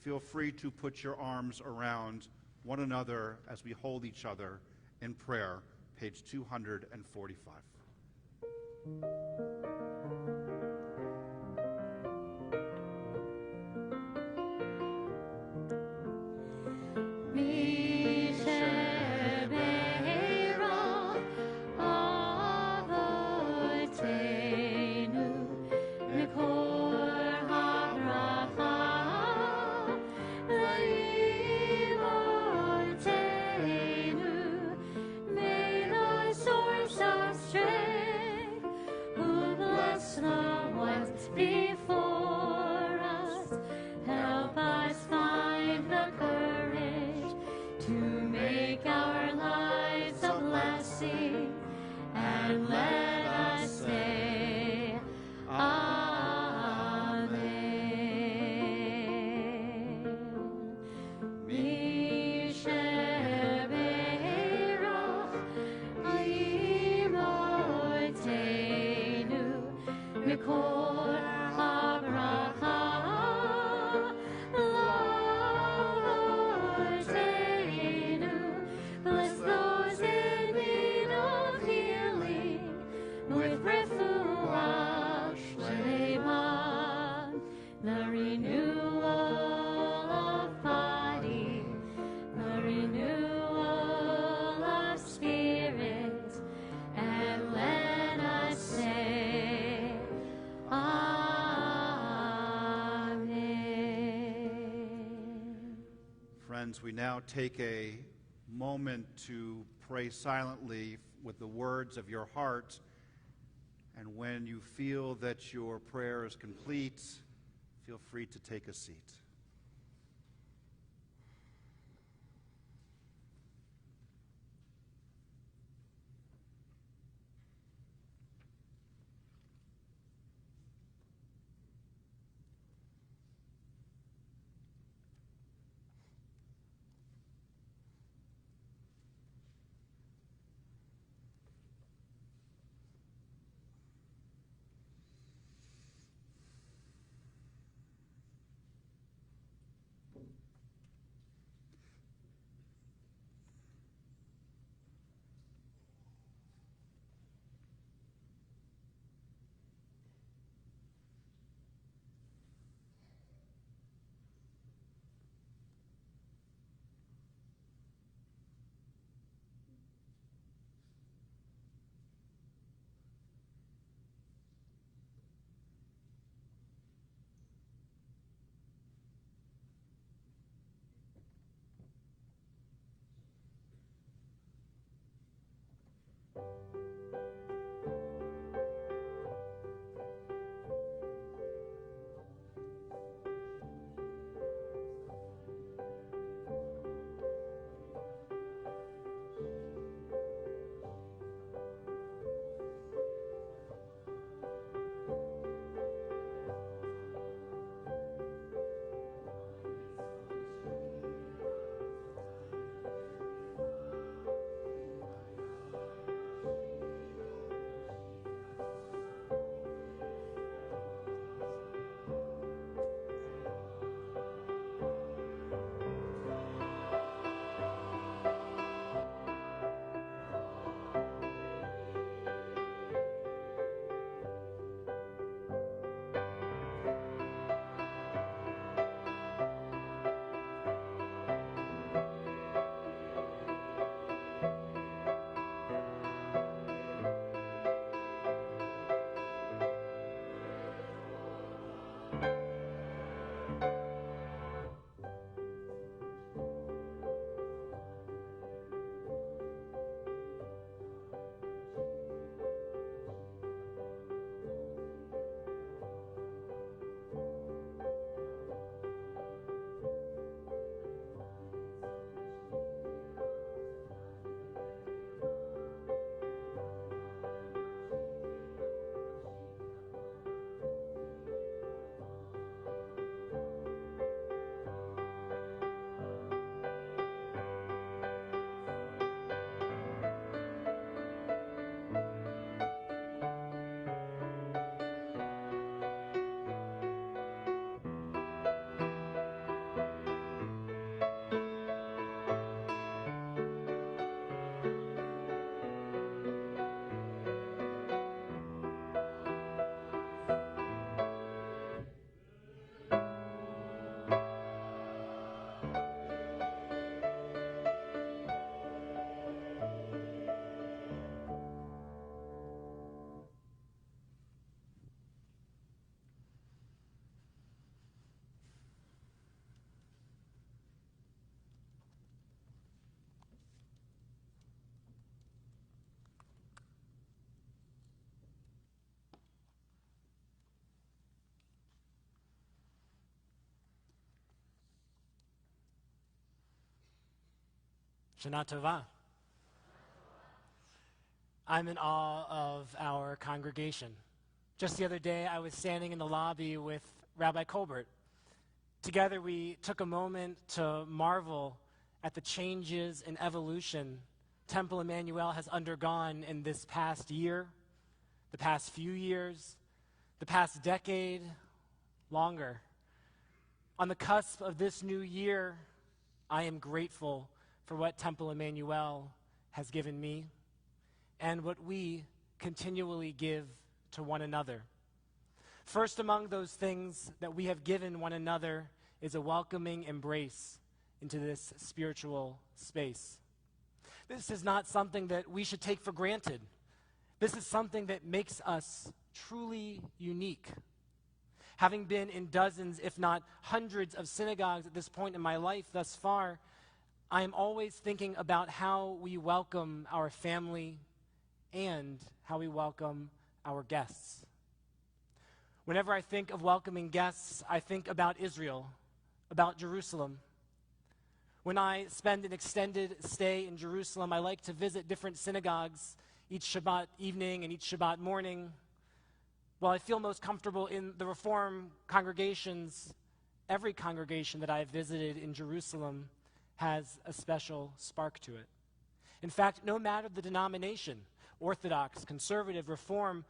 feel free to put your arms around one another as we hold each other in prayer, page 245. Misha and let us say, Amen. Misher Beirach Imotenu Mikor HaBracha Lotenu. Bless those in need of healing with refuah shlema, the renewal of body, the renewal of spirit, and let us say, Amen. Friends, we now take a moment to pray silently with the words of your heart. And when you feel that your prayer is complete, feel free to take a seat. Shana Tova. I'm in awe of our congregation. Just the other day, I was standing in the lobby with Rabbi Colbert. Together, we took a moment to marvel at the changes and evolution Temple Emanu-El has undergone in this past year, the past few years, the past decade, longer. On the cusp of this new year, I am grateful for what Temple Emanu-El has given me and what we continually give to one another. First among those things that we have given one another is a welcoming embrace into this spiritual space. This is not something that we should take for granted. This is something that makes us truly unique. Having been in dozens, if not hundreds, of synagogues at this point in my life thus far, I am always thinking about how we welcome our family and how we welcome our guests. Whenever I think of welcoming guests, I think about Israel, about Jerusalem. When I spend an extended stay in Jerusalem, I like to visit different synagogues each Shabbat evening and each Shabbat morning. While I feel most comfortable in the Reform congregations, every congregation that I have visited in Jerusalem has a special spark to it. In fact, no matter the denomination, Orthodox, Conservative, Reform,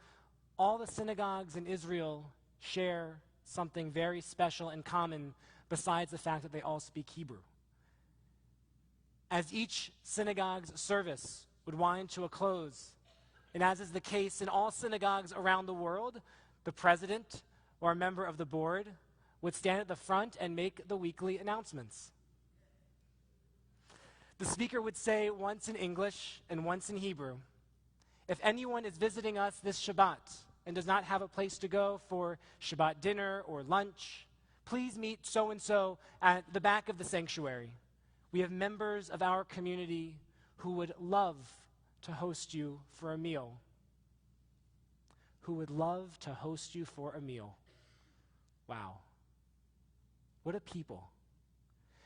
all the synagogues in Israel share something very special and common besides the fact that they all speak Hebrew. As each synagogue's service would wind to a close, and as is the case in all synagogues around the world, the president or a member of the board would stand at the front and make the weekly announcements. The speaker would say once in English and once in Hebrew, "If anyone is visiting us this Shabbat and does not have a place to go for Shabbat dinner or lunch, please meet so-and-so at the back of the sanctuary. We have members of our community who would love to host you for a meal." Who would love to host you for a meal. Wow. What a people.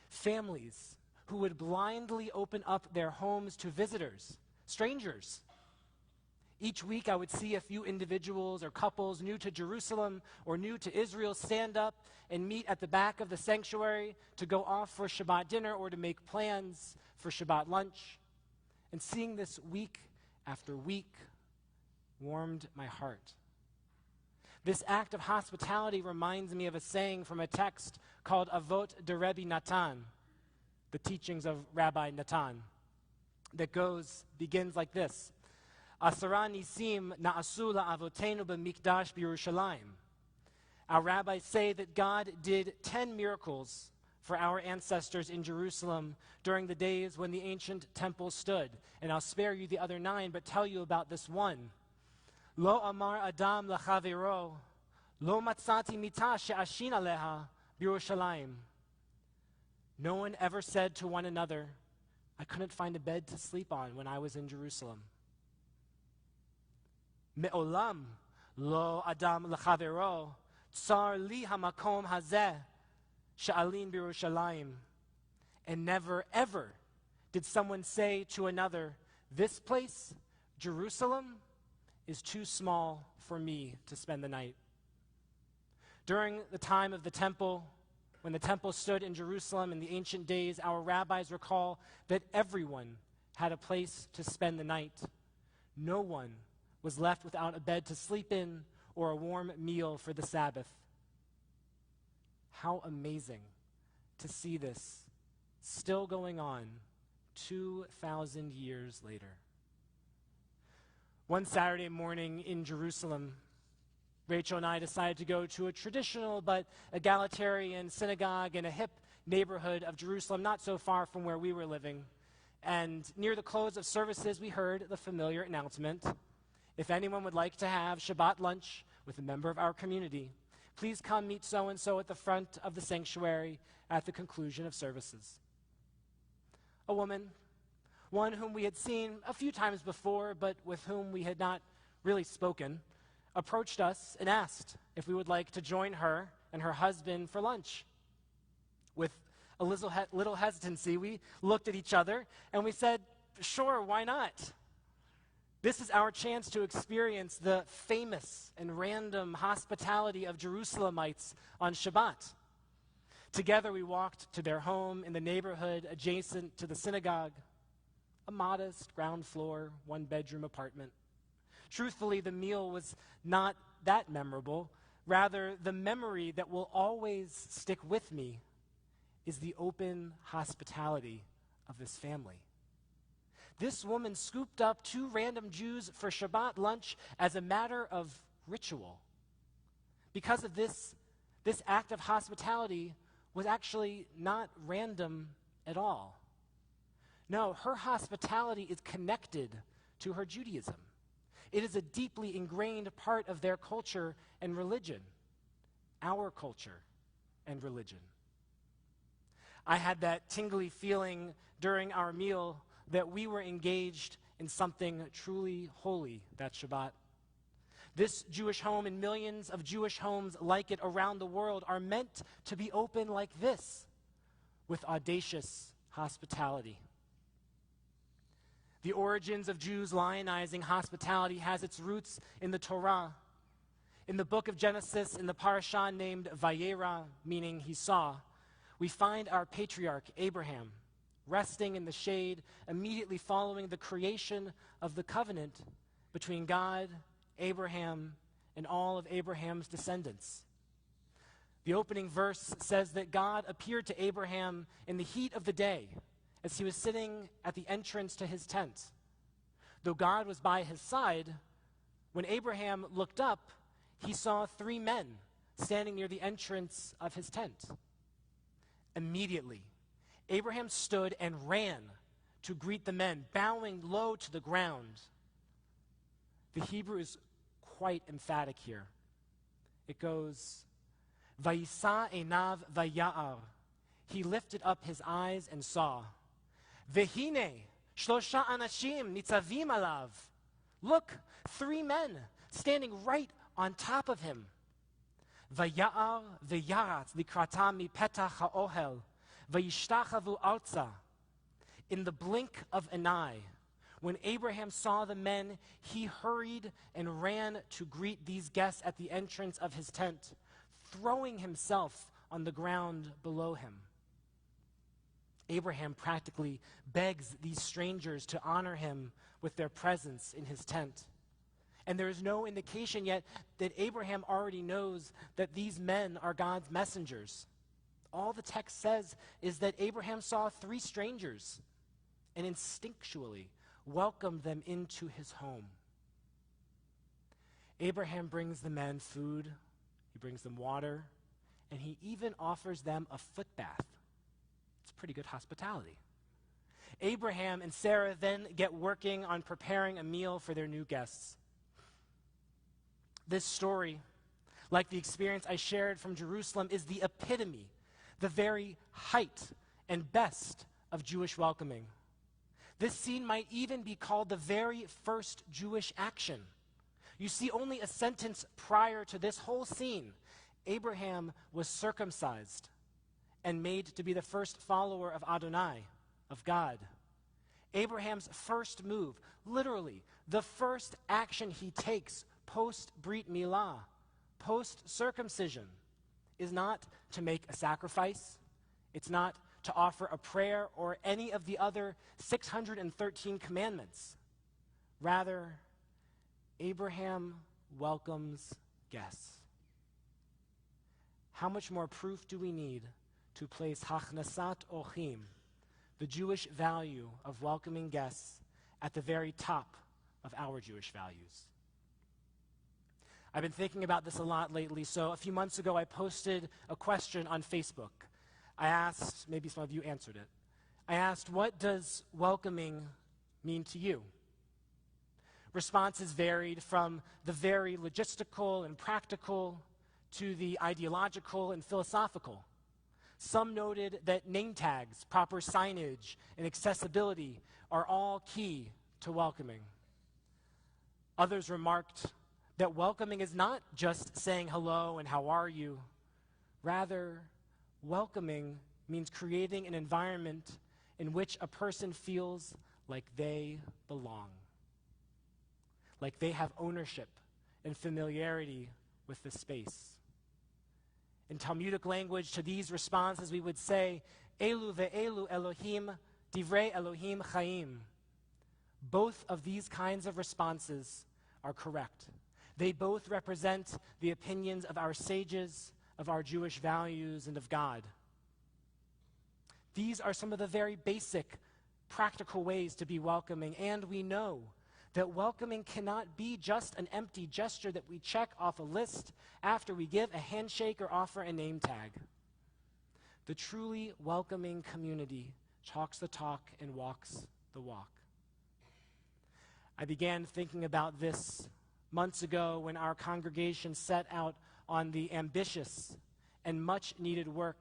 Families who would blindly open up their homes to visitors, strangers. Each week I would see a few individuals or couples new to Jerusalem or new to Israel stand up and meet at the back of the sanctuary to go off for Shabbat dinner or to make plans for Shabbat lunch. And seeing this week after week warmed my heart. This act of hospitality reminds me of a saying from a text called Avot de Rabbi Natan, the teachings of Rabbi Natan, that begins like this: Asara nisim na'asu la'avotenu b'mikdash b'Yerushalayim. Our rabbis say that God did 10 miracles for our ancestors in Jerusalem during the days when the ancient temple stood. And I'll spare you the other 9, but tell you about this one. Lo amar adam lachavero, lo matzati mita she'ashin aleha b'Yerushalayim. No one ever said to one another, "I couldn't find a bed to sleep on when I was in Jerusalem." Me'olam lo adam lachavero, tsar li hamakom hazeh she'alin b'Yerushalayim. And never, ever did someone say to another, "This place, Jerusalem, is too small for me to spend the night." During the time of the temple, when the temple stood in Jerusalem in the ancient days, our rabbis recall that everyone had a place to spend the night. No one was left without a bed to sleep in or a warm meal for the Sabbath. How amazing to see this still going on 2,000 years later. One Saturday morning in Jerusalem, Rachel and I decided to go to a traditional but egalitarian synagogue in a hip neighborhood of Jerusalem, not so far from where we were living. And near the close of services, we heard the familiar announcement: if anyone would like to have Shabbat lunch with a member of our community, please come meet so-and-so at the front of the sanctuary at the conclusion of services. A woman, one whom we had seen a few times before, but with whom we had not really spoken, approached us and asked if we would like to join her and her husband for lunch. With a little hesitancy, we looked at each other and we said, "Sure, why not?" This is our chance to experience the famous and random hospitality of Jerusalemites on Shabbat. Together we walked to their home in the neighborhood adjacent to the synagogue, a modest ground floor, one-bedroom apartment. Truthfully, the meal was not that memorable. Rather, the memory that will always stick with me is the open hospitality of this family. This woman scooped up 2 random Jews for Shabbat lunch as a matter of ritual. Because of this act of hospitality was actually not random at all. No, her hospitality is connected to her Judaism. It is a deeply ingrained part of their culture and religion, our culture and religion. I had that tingly feeling during our meal that we were engaged in something truly holy that Shabbat. This Jewish home and millions of Jewish homes like it around the world are meant to be open like this, with audacious hospitality. The origins of Jews lionizing hospitality has its roots in the Torah. In the book of Genesis, in the parashah named Vayera, meaning he saw, we find our patriarch Abraham resting in the shade immediately following the creation of the covenant between God, Abraham, and all of Abraham's descendants. The opening verse says that God appeared to Abraham in the heat of the day as he was sitting at the entrance to his tent. Though God was by his side, when Abraham looked up, he saw 3 men standing near the entrance of his tent. Immediately, Abraham stood and ran to greet the men, bowing low to the ground. The Hebrew is quite emphatic here. It goes, Vayisa einav vaya'ar. He lifted up his eyes and saw. Vehine, shlosha anashim nitzavim alav. Look, 3 men standing right on top of him. Vaya'ar veyaratz likratam mipetach ha'ohel. Vayishtachavu arza. In the blink of an eye, when Abraham saw the men, he hurried and ran to greet these guests at the entrance of his tent, throwing himself on the ground below him. Abraham practically begs these strangers to honor him with their presence in his tent. And there is no indication yet that Abraham already knows that these men are God's messengers. All the text says is that Abraham saw 3 strangers and instinctually welcomed them into his home. Abraham brings the men food, he brings them water, and he even offers them a foot bath. It's pretty good hospitality. Abraham and Sarah then get working on preparing a meal for their new guests. This story, like the experience I shared from Jerusalem, is the epitome, the very height and best of Jewish welcoming. This scene might even be called the very first Jewish action. You see, only a sentence prior to this whole scene, Abraham was circumcised and made to be the first follower of Adonai, of God. Abraham's first move, literally, the first action he takes post-Brit Milah, post-circumcision, is not to make a sacrifice. It's not to offer a prayer or any of the other 613 commandments. Rather, Abraham welcomes guests. How much more proof do we need to place Hachnasat Ochim, the Jewish value of welcoming guests, at the very top of our Jewish values? I've been thinking about this a lot lately, so a few months ago I posted a question on Facebook. I asked, maybe some of you answered it, I asked, what does welcoming mean to you? Responses varied from the very logistical and practical to the ideological and philosophical. Some noted that name tags, proper signage, and accessibility are all key to welcoming. Others remarked that welcoming is not just saying hello and how are you. Rather, welcoming means creating an environment in which a person feels like they belong. like they have ownership and familiarity with the space. In Talmudic language, to these responses, we would say, Elu ve'elu Elohim, divrei Elohim chaim. Both of these kinds of responses are correct. They both represent the opinions of our sages, of our Jewish values, and of God. These are some of the very basic, practical ways to be welcoming, and we know that welcoming cannot be just an empty gesture that we check off a list after we give a handshake or offer a name tag. The truly welcoming community talks the talk and walks the walk. I began thinking about this months ago when our congregation set out on the ambitious and much needed work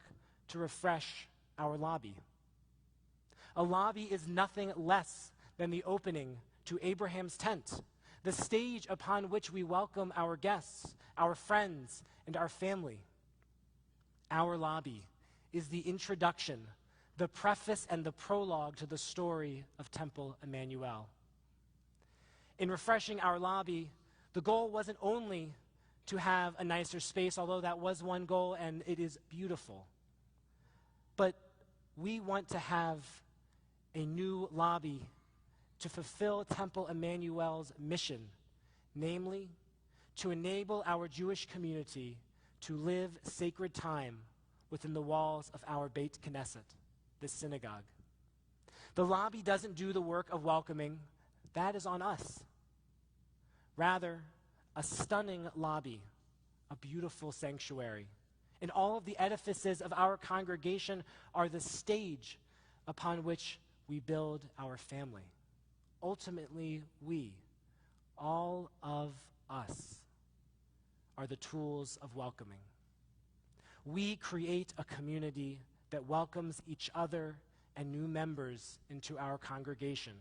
to refresh our lobby. A lobby is nothing less than the opening to Abraham's tent, the stage upon which we welcome our guests, our friends, and our family. Our lobby is the introduction, the preface, and the prologue to the story of Temple Emanu-El. In refreshing our lobby, the goal wasn't only to have a nicer space, although that was one goal and it is beautiful. But we want to have a new lobby to fulfill Temple Emanu-El's mission, namely, to enable our Jewish community to live sacred time within the walls of our Beit Knesset, the synagogue. The lobby doesn't do the work of welcoming. That is on us. Rather, a stunning lobby, a beautiful sanctuary, and all of the edifices of our congregation are the stage upon which we build our family. Ultimately, we, all of us, are the tools of welcoming. We create a community that welcomes each other and new members into our congregation.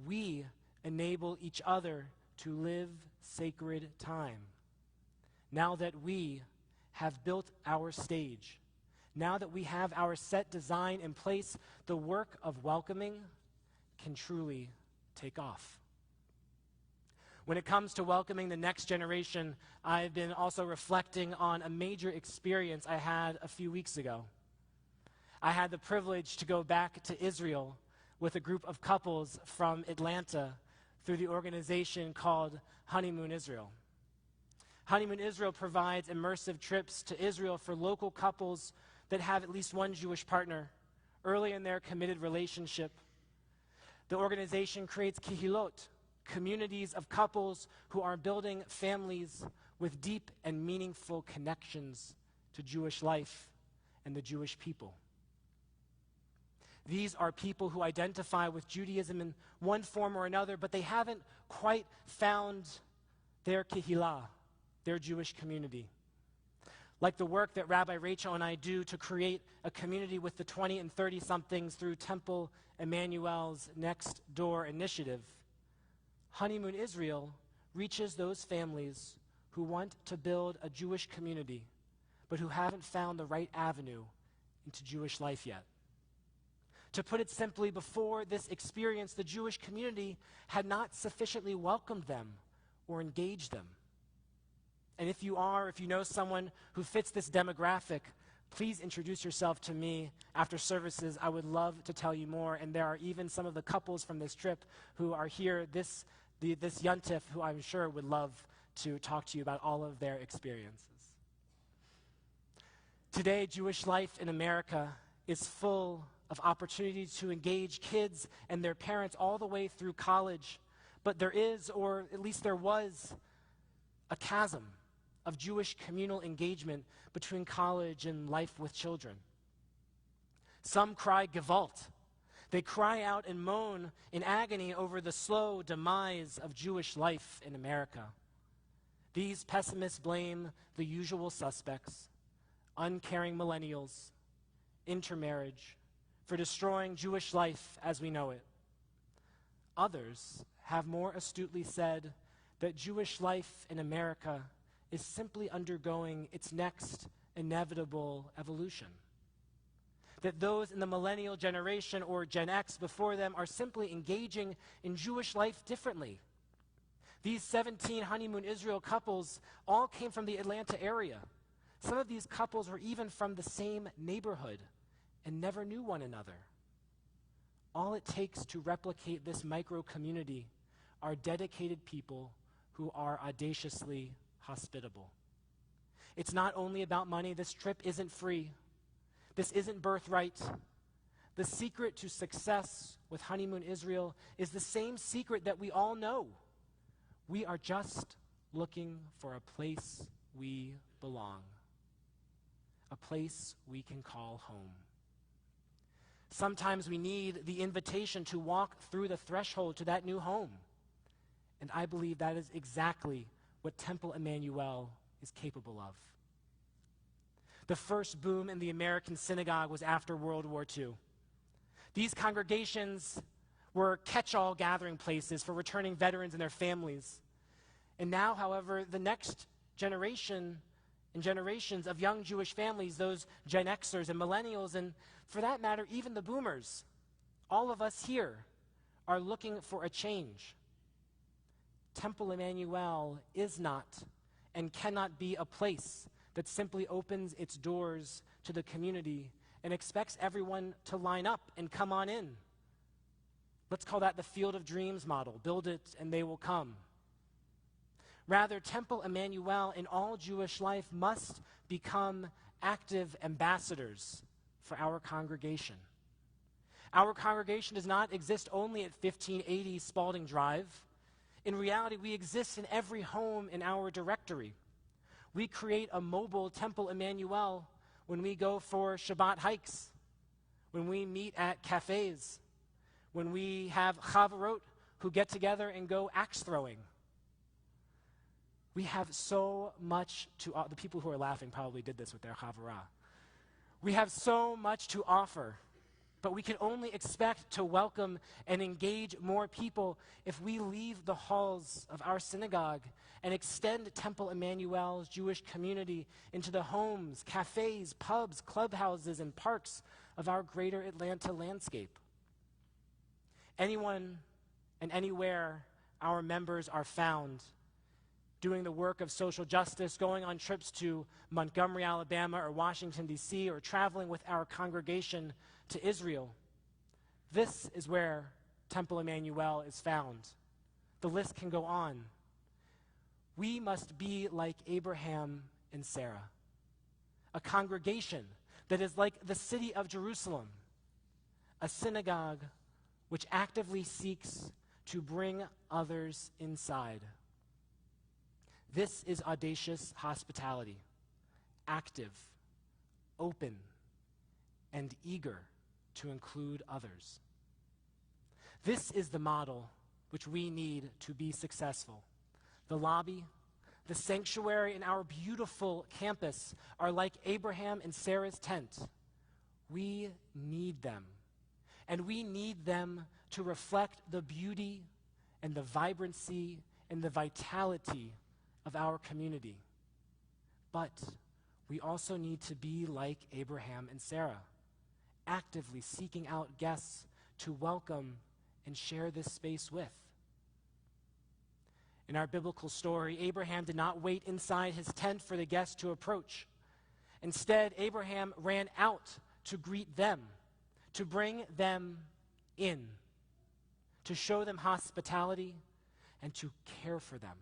We enable each other to live sacred time. Now that we have built our stage, now that we have our set design in place, the work of welcoming can truly take off. When it comes to welcoming the next generation, I've been also reflecting on a major experience I had a few weeks ago. I had the privilege to go back to Israel with a group of couples from Atlanta through the organization called Honeymoon Israel. Honeymoon Israel provides immersive trips to Israel for local couples that have at least one Jewish partner early in their committed relationship. The organization creates kihilot, communities of couples who are building families with deep and meaningful connections to Jewish life and the Jewish people. These are people who identify with Judaism in one form or another, but they haven't quite found their kihila, their Jewish community. Like the work that Rabbi Rachel and I do to create a community with the 20 and 30-somethings through Temple Emanu-El's Next Door initiative, Honeymoon Israel reaches those families who want to build a Jewish community, but who haven't found the right avenue into Jewish life yet. To put it simply, before this experience, the Jewish community had not sufficiently welcomed them or engaged them. And if you know someone who fits this demographic, please introduce yourself to me after services. I would love to tell you more. And there are even some of the couples from this trip who are here this Yontif, who I'm sure would love to talk to you about all of their experiences. Today, Jewish life in America is full of opportunities to engage kids and their parents all the way through college. But there is, or at least there was, a chasm of Jewish communal engagement between college and life with children. Some cry Gewalt. They cry out and moan in agony over the slow demise of Jewish life in America. These pessimists blame the usual suspects, uncaring millennials, intermarriage, for destroying Jewish life as we know it. Others have more astutely said that Jewish life in America is simply undergoing its next inevitable evolution. That those in the millennial generation or Gen X before them are simply engaging in Jewish life differently. These 17 honeymoon Israel couples all came from the Atlanta area. Some of these couples were even from the same neighborhood and never knew one another. All it takes to replicate this micro-community are dedicated people who are audaciously hospitable. It's not only about money. This trip isn't free. This isn't birthright. The secret to success with Honeymoon Israel is the same secret that we all know. We are just looking for a place we belong, a place we can call home. Sometimes we need the invitation to walk through the threshold to that new home. And I believe that is exactly what Temple Emanu-El is capable of. The first boom in the American synagogue was after World War II. These congregations were catch-all gathering places for returning veterans and their families. And now, however, the next generation and generations of young Jewish families, those Gen Xers and millennials, and for that matter, even the boomers, all of us here are looking for a change. Temple Emanu-El is not and cannot be a place that simply opens its doors to the community and expects everyone to line up and come on in. Let's call that the Field of Dreams model. Build it and they will come. Rather, Temple Emanu-El in all Jewish life must become active ambassadors for our congregation. Our congregation does not exist only at 1580 Spalding Drive. In reality, we exist in every home in our directory. We create a mobile Temple Emanu-El when we go for Shabbat hikes, when we meet at cafes, when we have chavarot who get together and go axe throwing. We have so much to the people who are laughing probably did this with their chavara. We have so much to offer, but we can only expect to welcome and engage more people if we leave the halls of our synagogue and extend Temple Emanu-El's Jewish community into the homes, cafes, pubs, clubhouses, and parks of our greater Atlanta landscape. Anyone and anywhere our members are found, doing the work of social justice, going on trips to Montgomery, Alabama, or Washington, D.C., or traveling with our congregation to Israel. This is where Temple Emanu-El is found. The list can go on. We must be like Abraham and Sarah, a congregation that is like the city of Jerusalem, a synagogue which actively seeks to bring others inside. This is audacious hospitality, active, open, and eager to include others. This is the model which we need to be successful. The lobby, the sanctuary, and our beautiful campus are like Abraham and Sarah's tent. We need them, and we need them to reflect the beauty and the vibrancy and the vitality of our community. But we also need to be like Abraham and Sarah, actively seeking out guests to welcome and share this space with. In our biblical story, Abraham did not wait inside his tent for the guests to approach. Instead, Abraham ran out to greet them, to bring them in, to show them hospitality, and to care for them.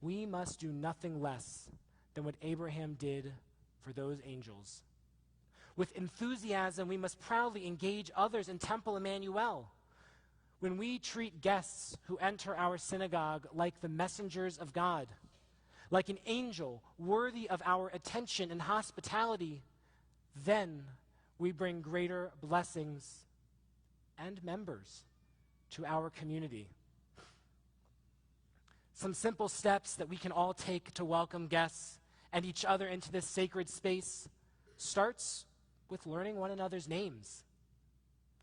We must do nothing less than what Abraham did for those angels. With enthusiasm, we must proudly engage others in Temple Emanu-El. When we treat guests who enter our synagogue like the messengers of God, like an angel worthy of our attention and hospitality, then we bring greater blessings and members to our community. Some simple steps that we can all take to welcome guests and each other into this sacred space starts with learning one another's names.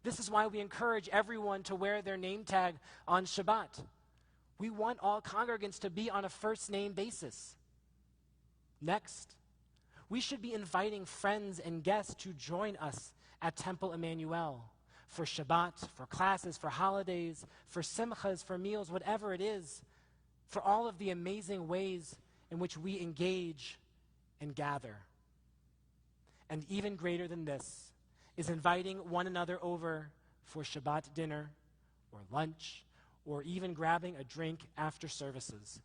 This is why we encourage everyone to wear their name tag on Shabbat. We want all congregants to be on a first-name basis. Next, we should be inviting friends and guests to join us at Temple Emanu-El for Shabbat, for classes, for holidays, for simchas, for meals, whatever it is. for all of the amazing ways in which we engage and gather. And even greater than this is inviting one another over for Shabbat dinner or lunch or even grabbing a drink after services.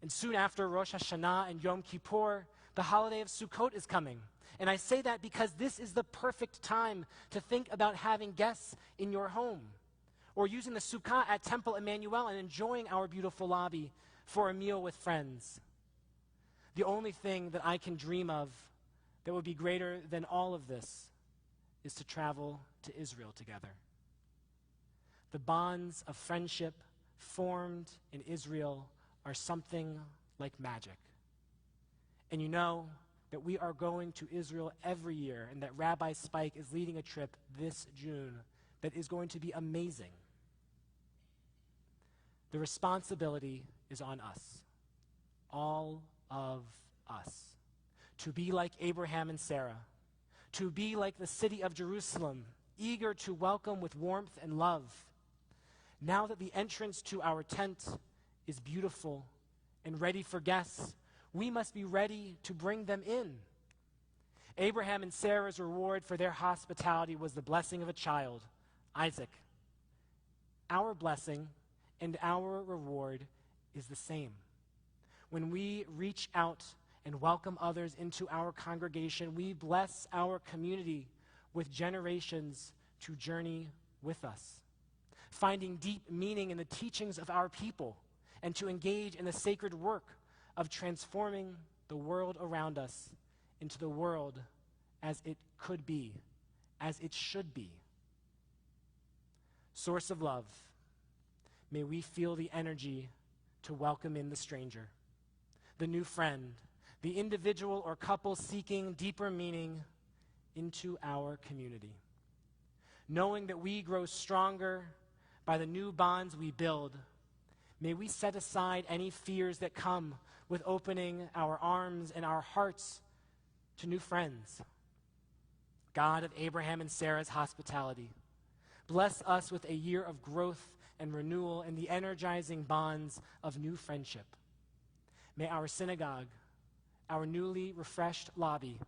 And soon after Rosh Hashanah and Yom Kippur, the holiday of Sukkot is coming. And I say that because this is the perfect time to think about having guests in your home or using the sukkah at Temple Emanu-El and enjoying our beautiful lobby for a meal with friends. The only thing that I can dream of that would be greater than all of this is to travel to Israel together. The bonds of friendship formed in Israel are something like magic. And you know that we are going to Israel every year and that Rabbi Spike is leading a trip this June that is going to be amazing. The responsibility is on us, all of us, to be like Abraham and Sarah, to be like the city of Jerusalem, eager to welcome with warmth and love. Now that the entrance to our tent is beautiful and ready for guests, we must be ready to bring them in. Abraham and Sarah's reward for their hospitality was the blessing of a child, Isaac. Our blessing and our reward is the same. When we reach out and welcome others into our congregation, we bless our community with generations to journey with us, finding deep meaning in the teachings of our people and to engage in the sacred work of transforming the world around us into the world as it could be, as it should be. Source of love, may we feel the energy to welcome in the stranger, the new friend, the individual or couple seeking deeper meaning into our community. Knowing that we grow stronger by the new bonds we build, may we set aside any fears that come with opening our arms and our hearts to new friends. God of Abraham and Sarah's hospitality, bless us with a year of growth and renewal in the energizing bonds of new friendship. May our synagogue, our newly refreshed lobby,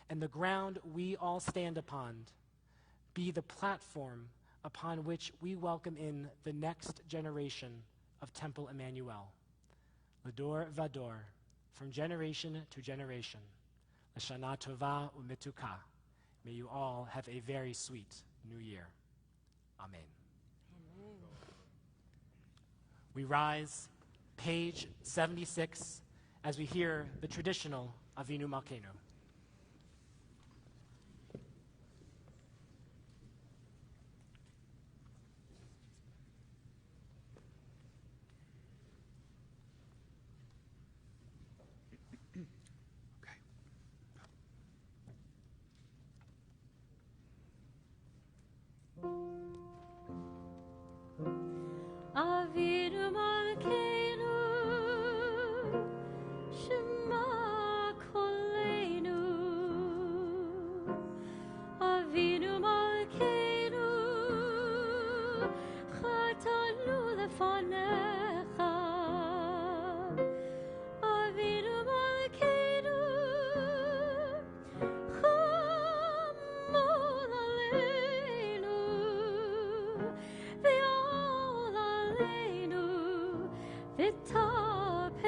and the ground we all stand upon be the platform upon which we welcome in the next generation of Temple Emanu-El. L'dor vador, from generation to generation. L'shana tova u'mituka. May you all have a very sweet new year. Amen. We rise, page 76, as we hear the traditional Avinu Malkeinu. Avinu Malkeinu, Shema Koleinu. Avinu Malkeinu, Chatanu lefanecha. Avinu Malkeinu, Chamol aleinu, V'yol aleinu, V'tapelu.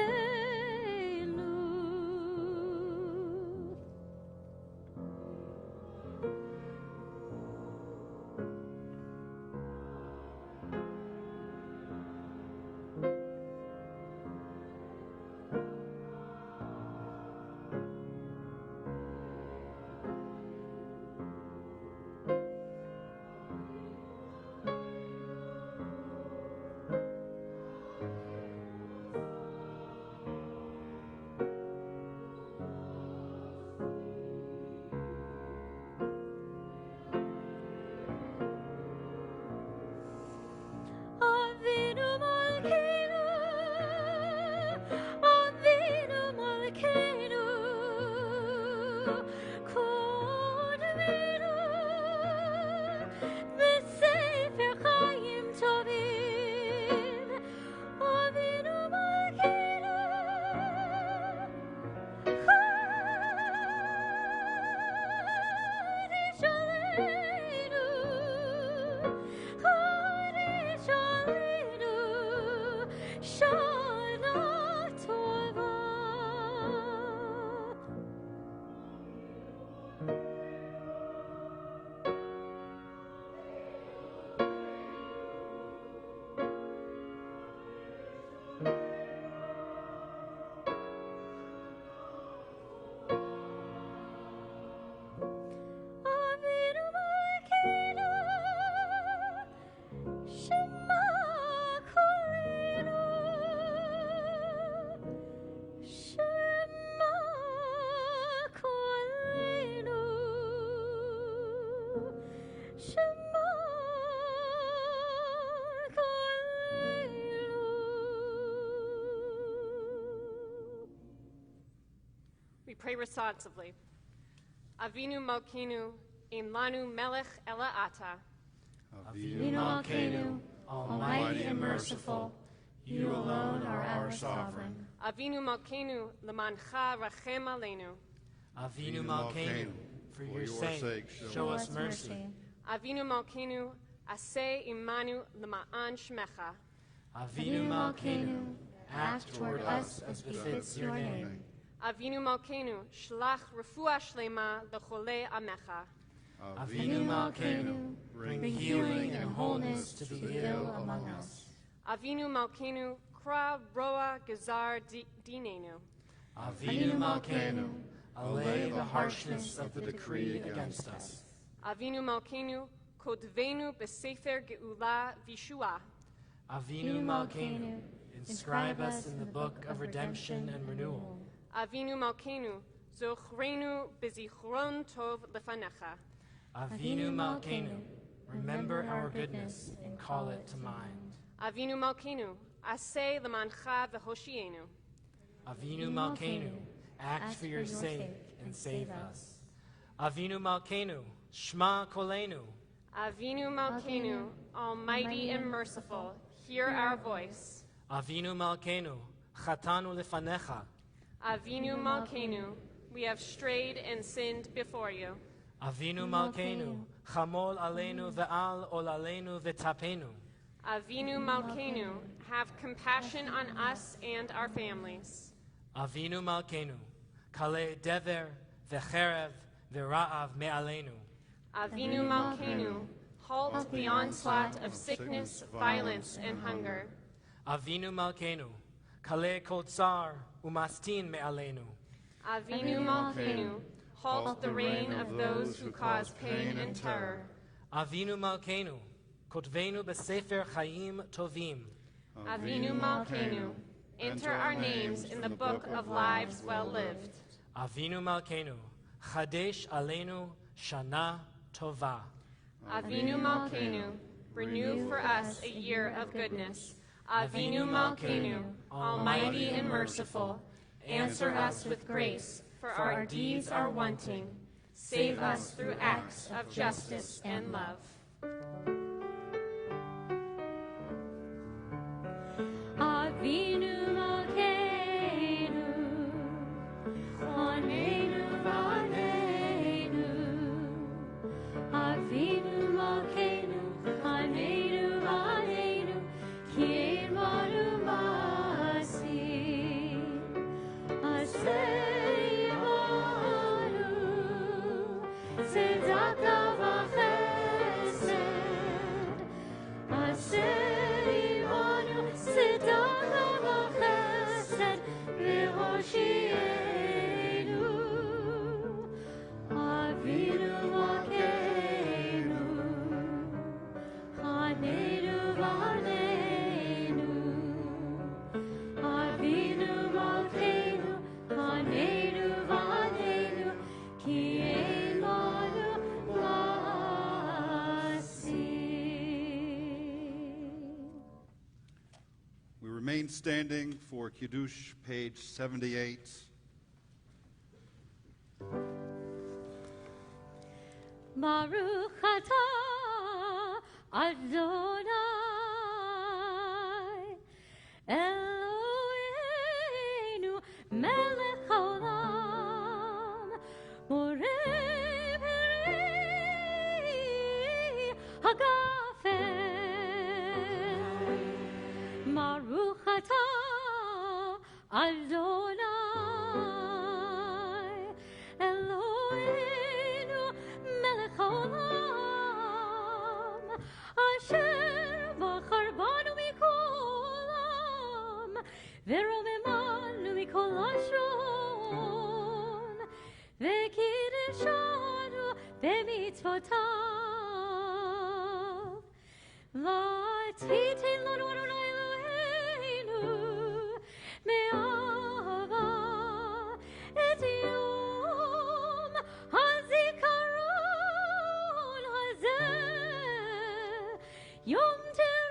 We pray responsively. Avinu Malkeinu, Ein Lanu Melech Ela Ata. Avinu Malkeinu, almighty and merciful, you alone are our sovereign. Avinu Malkeinu, Lemancha Rachem Aleinu. Avinu Malkeinu, for your sake, show us mercy. Avinu Malkeinu, Aseh Imanu Lema'an Shmecha. Avinu Malkeinu, act toward us as befits your name. Avinu Malkeinu, Shlach Refuah Shlema Lechole Amecha. Avinu Malkeinu, bring healing and wholeness to the ill among us. Avinu Malkeinu, Kra Roa Gezar Dinenu. Avinu Malkeinu, allay the harshness of the decree against us. Avinu Malkeinu, Kodvenu Besefer Geula Vishua. Avinu Malkeinu, inscribe us in the book of redemption and renewal. Avinu Malkeinu, Zochrenu Bezichron Tov Lefanecha. Avinu Malkeinu, remember our goodness and call it to mind. Avinu Malkeinu, Aseh Lemancha Vehoshienu. Avinu Malkeinu, act for your sake and save us. Avinu Malkeinu, Shma Kolenu. Avinu Malkeinu, almighty and merciful, hear our voice. Avinu Malkeinu, Chatanu Lefanecha. Avinu Malkeinu, we have strayed and sinned before you. Avinu Malkeinu, Chamol Aleinu Ve'al Ol Aleinu Ve'tapenu. Avinu Malkeinu, have compassion on us and our families. Avinu Malkeinu, Kale Dever Ve'cherev Ve'ra'av Me'aleinu. Avinu Malkeinu, halt the onslaught of sickness, violence, and hunger. Avinu Malkeinu, Kale Kol Tsar Umastin Me'aleinu. Avinu Malkeinu, halt the reign of those who cause pain and terror. Avinu Malkeinu, Kotvenu B'Sefer Chaim Tovim. Avinu Malkeinu, enter our names in the book of lives well lived. Avinu Malkeinu, Chadesh Aleinu Shana Tova. Avinu Malkeinu, renew for us a year of goodness. Avinu Malkeinu, almighty and merciful, answer us with grace, for our deeds are wanting. Save us through acts of justice and love. Avinu Malkeinu, Choneinu V'Aneinu. Avinu Malkeinu, Choneinu V'Aneinu, Ki Emanu Ma'asim. Aseh Emanu, Tzedaka V'Chesed. Aseh Emanu, Tzedaka V'Chesed, V'Hoshienu. Avinu Malkeinu, Choneinu V'Aneinu. Avinu Malkeinu, Choneinu V'Aneinu, Ki Emanu Ma'asim. We remain standing for Kiddush, page 78. Baruch atah Adonai Eloheinu melech haolam borei perei hagafel. Baruch atah Adonai Eloheinu melech haolam asher bachar banu mikol ha'am veromemanu mikol hashon vekideshanu b'mitzvotav v'atitin lanu Adonai Eloheinu me'ava et yom hazikaron hazeh yom teruah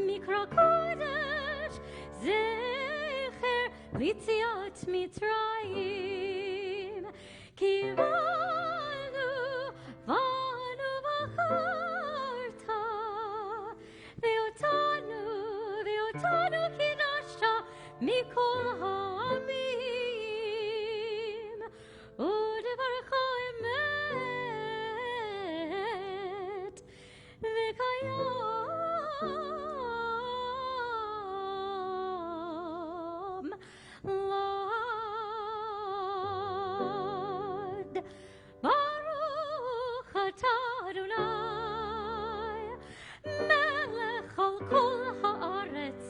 mikra kodesh zeh ליציאת מצרים, קיבלנו בנו בחרת, ואותנו קידשת מכל העמים, ודברך אמת וקיים לעד. ברוך אתה אדוני מלך על כל הארץ,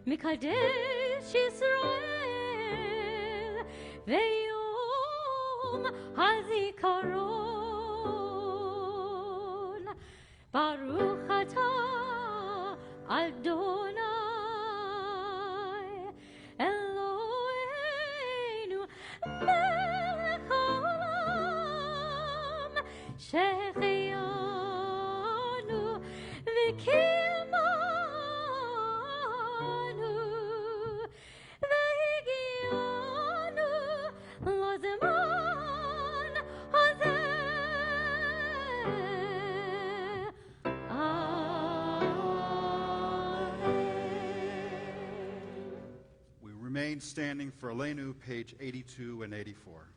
מקדש ישראל ויום הזיכרון. ברוך אתה אדוני אלוהינו מלך העולם, שהחיינו וקיימנו והגיענו לזמן הזה. We remain standing for Elenu, page 82 and 84.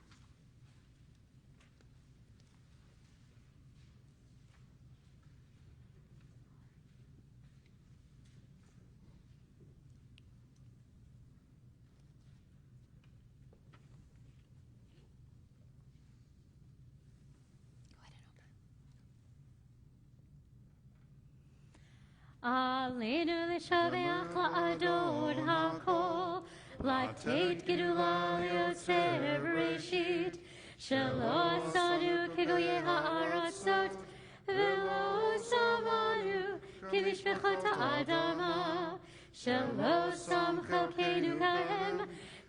עלינו לשבח לאדון הכל, לתת גדולה ליוצר בראשית, שלא עשנו כגויי הארצות, ולא שמנו כמשפחות האדמה, שלא שם חלקנו כהם,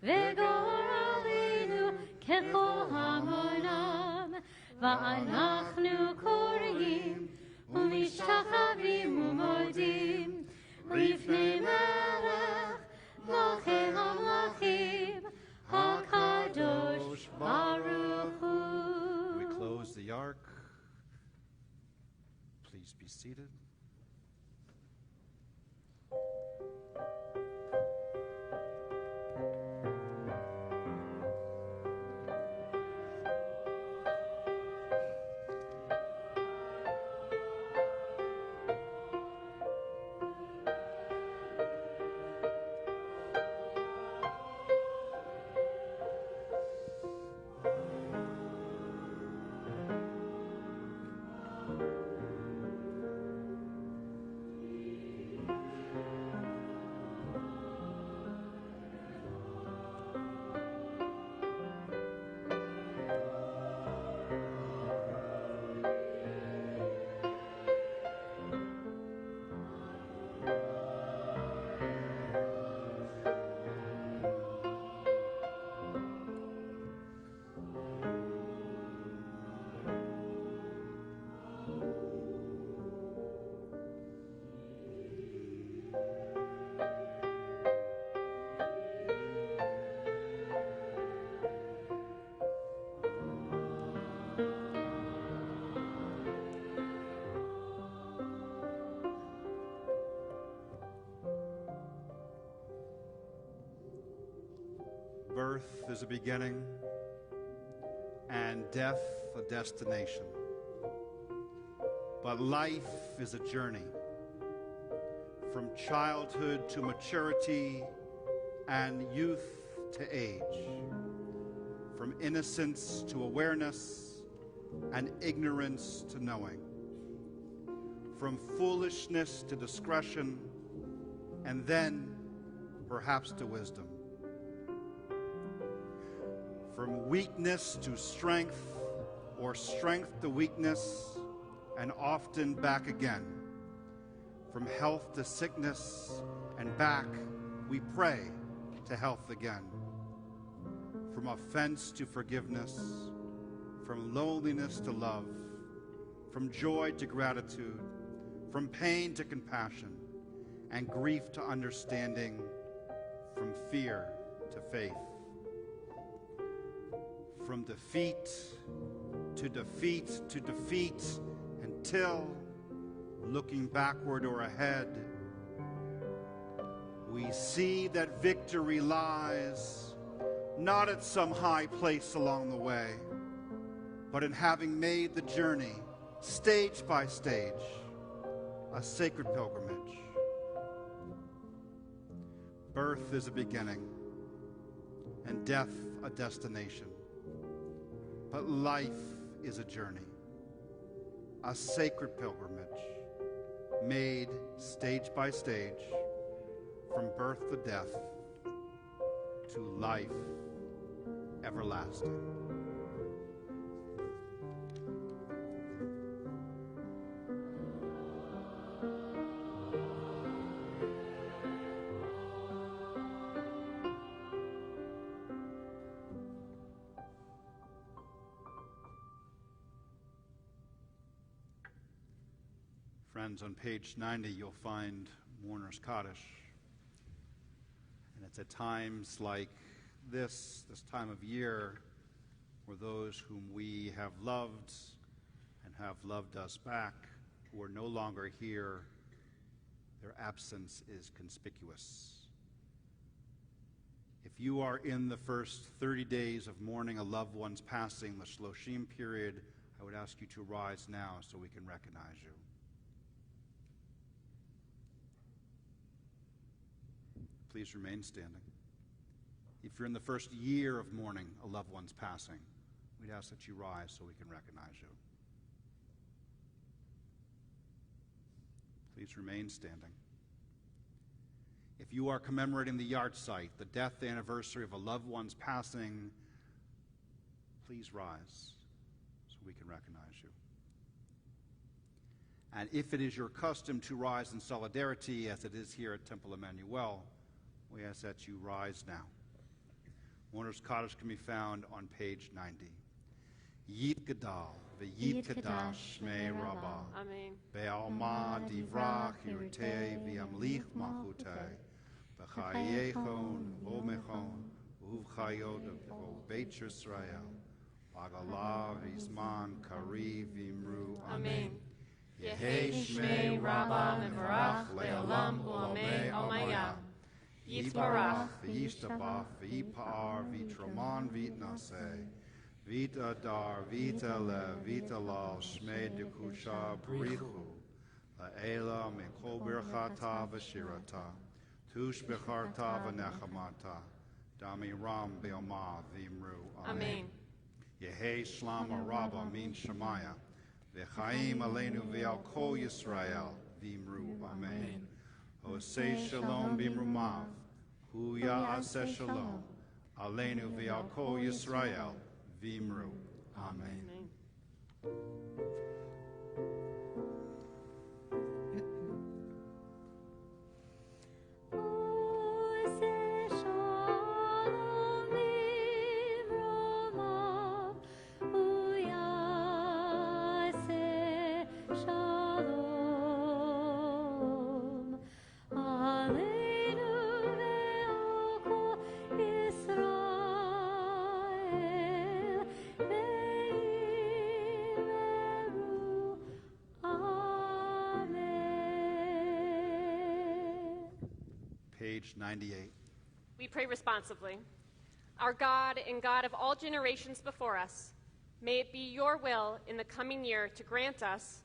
וגורלנו ככל המונם, ואנחנו קוראים ומשתחווים ומודים לפני מלך מלכי המלכים הקדוש ברוך הוא. We close the ark. Please be seated. Birth is a beginning, and death a destination. But life is a journey, from childhood to maturity and youth to age, from innocence to awareness and ignorance to knowing, from foolishness to discretion, and then perhaps to wisdom. From weakness to strength, or strength to weakness, and often back again. From health to sickness, and back, we pray to health again. From offense to forgiveness, from loneliness to love, from joy to gratitude, from pain to compassion, and grief to understanding, from fear to faith. From defeat to defeat to defeat, until, looking backward or ahead, we see that victory lies not at some high place along the way, but in having made the journey, stage by stage, a sacred pilgrimage. Birth is a beginning, and death a destination. But life is a journey, a sacred pilgrimage, made stage by stage, from birth to death, to life everlasting. Friends, on page 90 you'll find Mourner's Kaddish. And it's at times like this time of year, where those whom we have loved and have loved us back, who are no longer here, their absence is conspicuous. If you are in the first 30 days of mourning a loved one's passing, the Shloshim period, I would ask you to rise now so we can recognize you. Please remain standing. If you're in the first year of mourning a loved one's passing, we'd ask that you rise so we can recognize you. Please remain standing. If you are commemorating the yahrzeit, the death anniversary of a loved one's passing, please rise so we can recognize you. And if it is your custom to rise in solidarity, as it is here at Temple Emanu-El, we ask that you rise now. Mourner's Kaddish can be found on page 90. Yit Gadal, V'yit Kadash Shmei Rabba. Amen. Be'alma divrach hirtei v'yamlich malchutei. B'chayechon v'omechon uv'chayot v'beit Yisrael. B'agalav v'zman kariv v'imru. Amen. Yehei Shmei Rabba Mevarach Le'olam U'amei Omayah. Yitbarach, V'yishtabach, v'yipar, v'troman, v'yitnaseh, v'yitadar, v'yitalev, v'yitalal, shmei dekusha, b'richu, la'ela, mikol birchata, v'shirata, tush becharta, v'nechamata, dami ram, be'oma, v'imru. Amen. Yehei shlama rabba, min shemaya, v'chaim aleinu v'al kol Yisrael, v'imru. Amen. Osei shalom b'imrumav, hu ya'aseh shalom, aleinu v'al kol Yisrael, v'imru. Amen. Page 98. We pray responsively. Our God and God of all generations before us, may it be your will in the coming year to grant us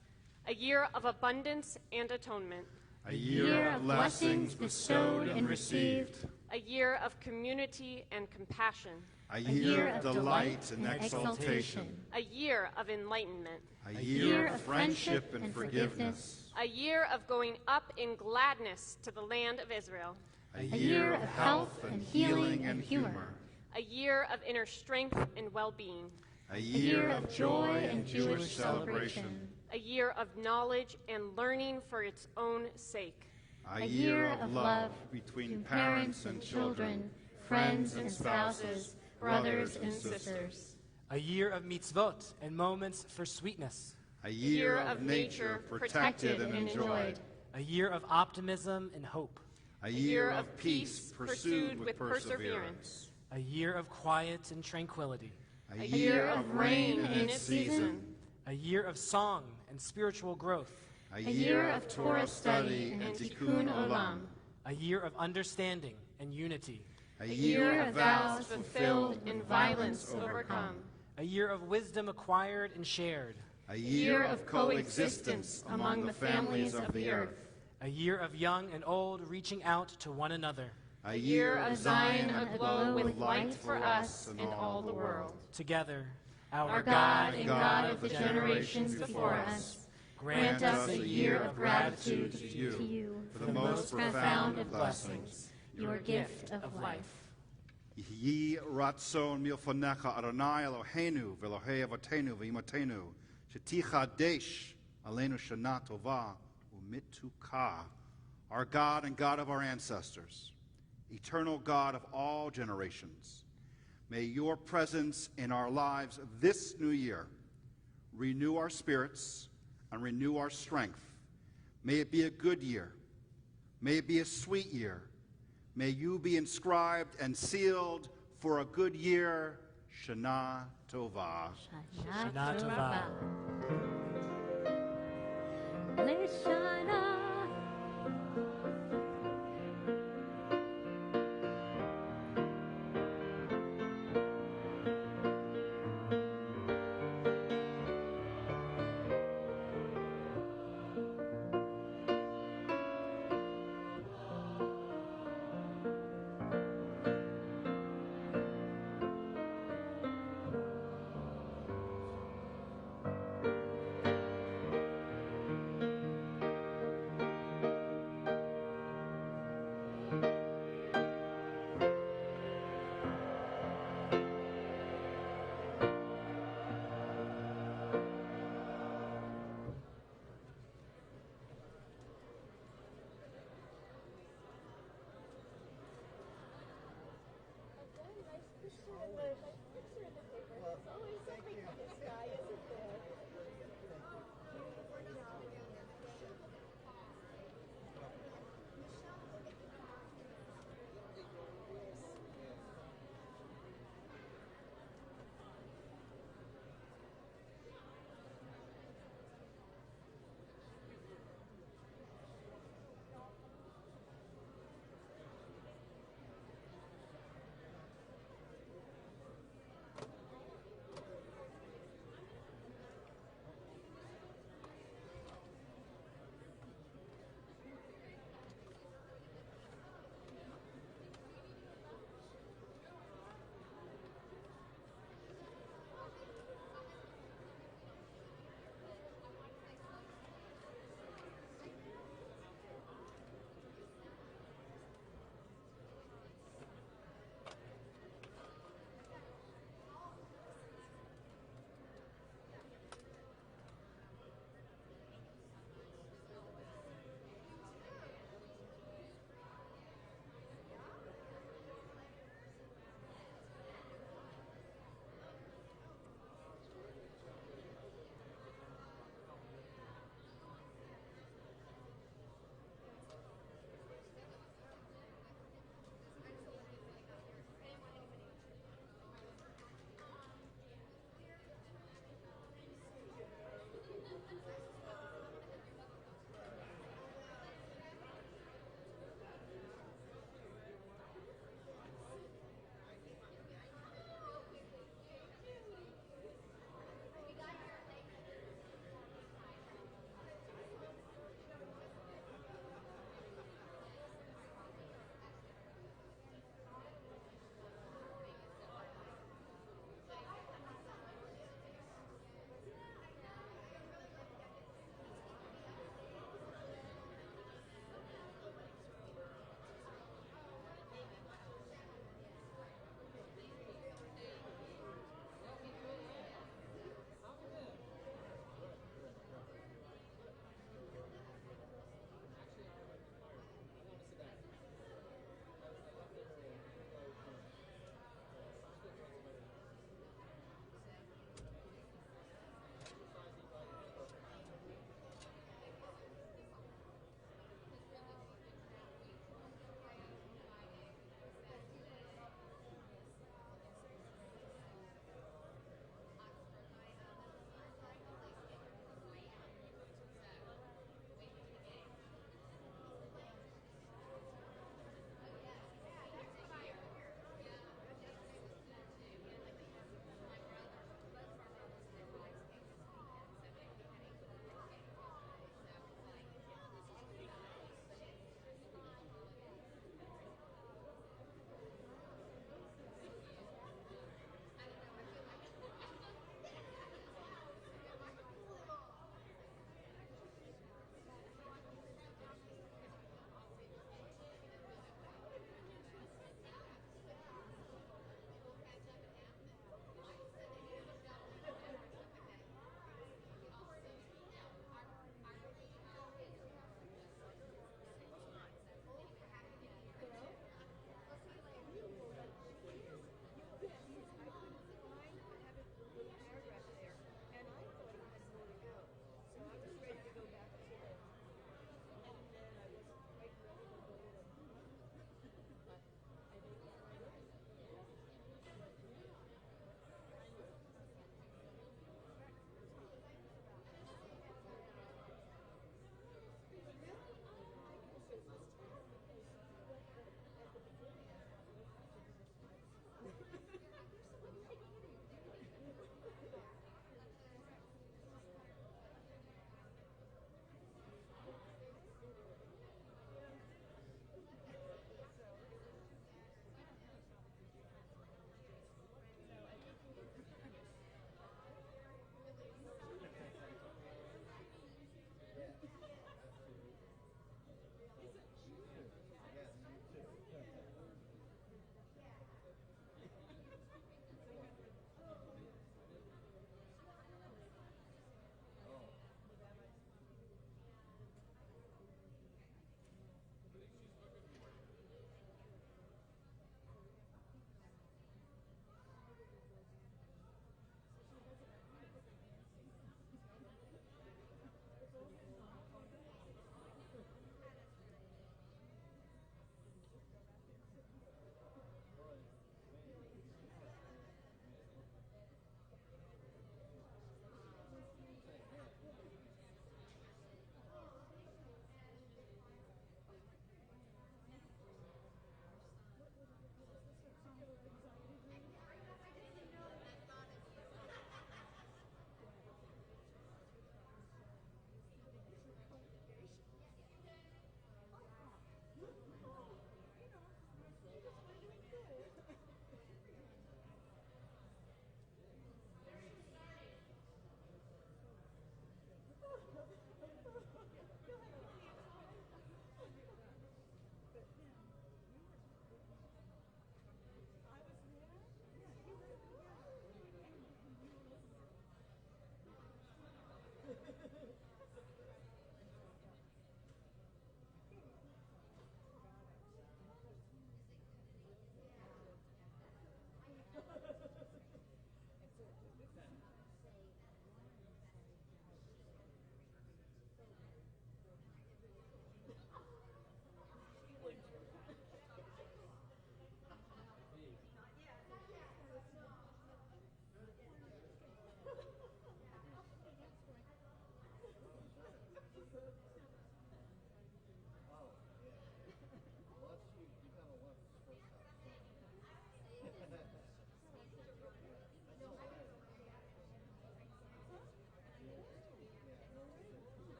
a year of abundance and atonement, A year of blessings bestowed and received, a year of community and compassion, a year of delight and exaltation, a year of enlightenment, a year of friendship and forgiveness, a year of going up in gladness to the land of Israel, a year of health and healing and humor, a year of inner strength and well-being, a year of joy and Jewish celebration, a year of knowledge and learning for its own sake, a year of love between parents and children, friends and spouses, brothers and sisters, A year of mitzvot and moments for sweetness. a year of nature protected and enjoyed, A year of optimism and hope. A year of peace pursued with perseverance. A year of quiet and tranquility. A year of rain in its season. A year of song and spiritual growth. A year of Torah study and tikkun olam. A year of understanding and unity. A Year of vows fulfilled and violence overcome. A year of wisdom acquired and shared. A year of coexistence among the families of the earth. A year of young and old reaching out to one another. A Year of Zion aglow with light for us and all the world. Together, Our God and God of the generations before us, grant us a year of gratitude to to you you for the most profound of blessings, your gift of life. Yehi ratzon milfonecha Adonai Eloheinu v'Elohei avotenu v'imotenu shetichadesh aleinu shana tova u'mituka. Our God and God of our ancestors, eternal God of all generations, may your presence in our lives this new year renew our spirits and renew our strength. May it be a good year. May it be a sweet year. May you be inscribed and sealed for a good year. Shana Tova. Shana Tova. Shana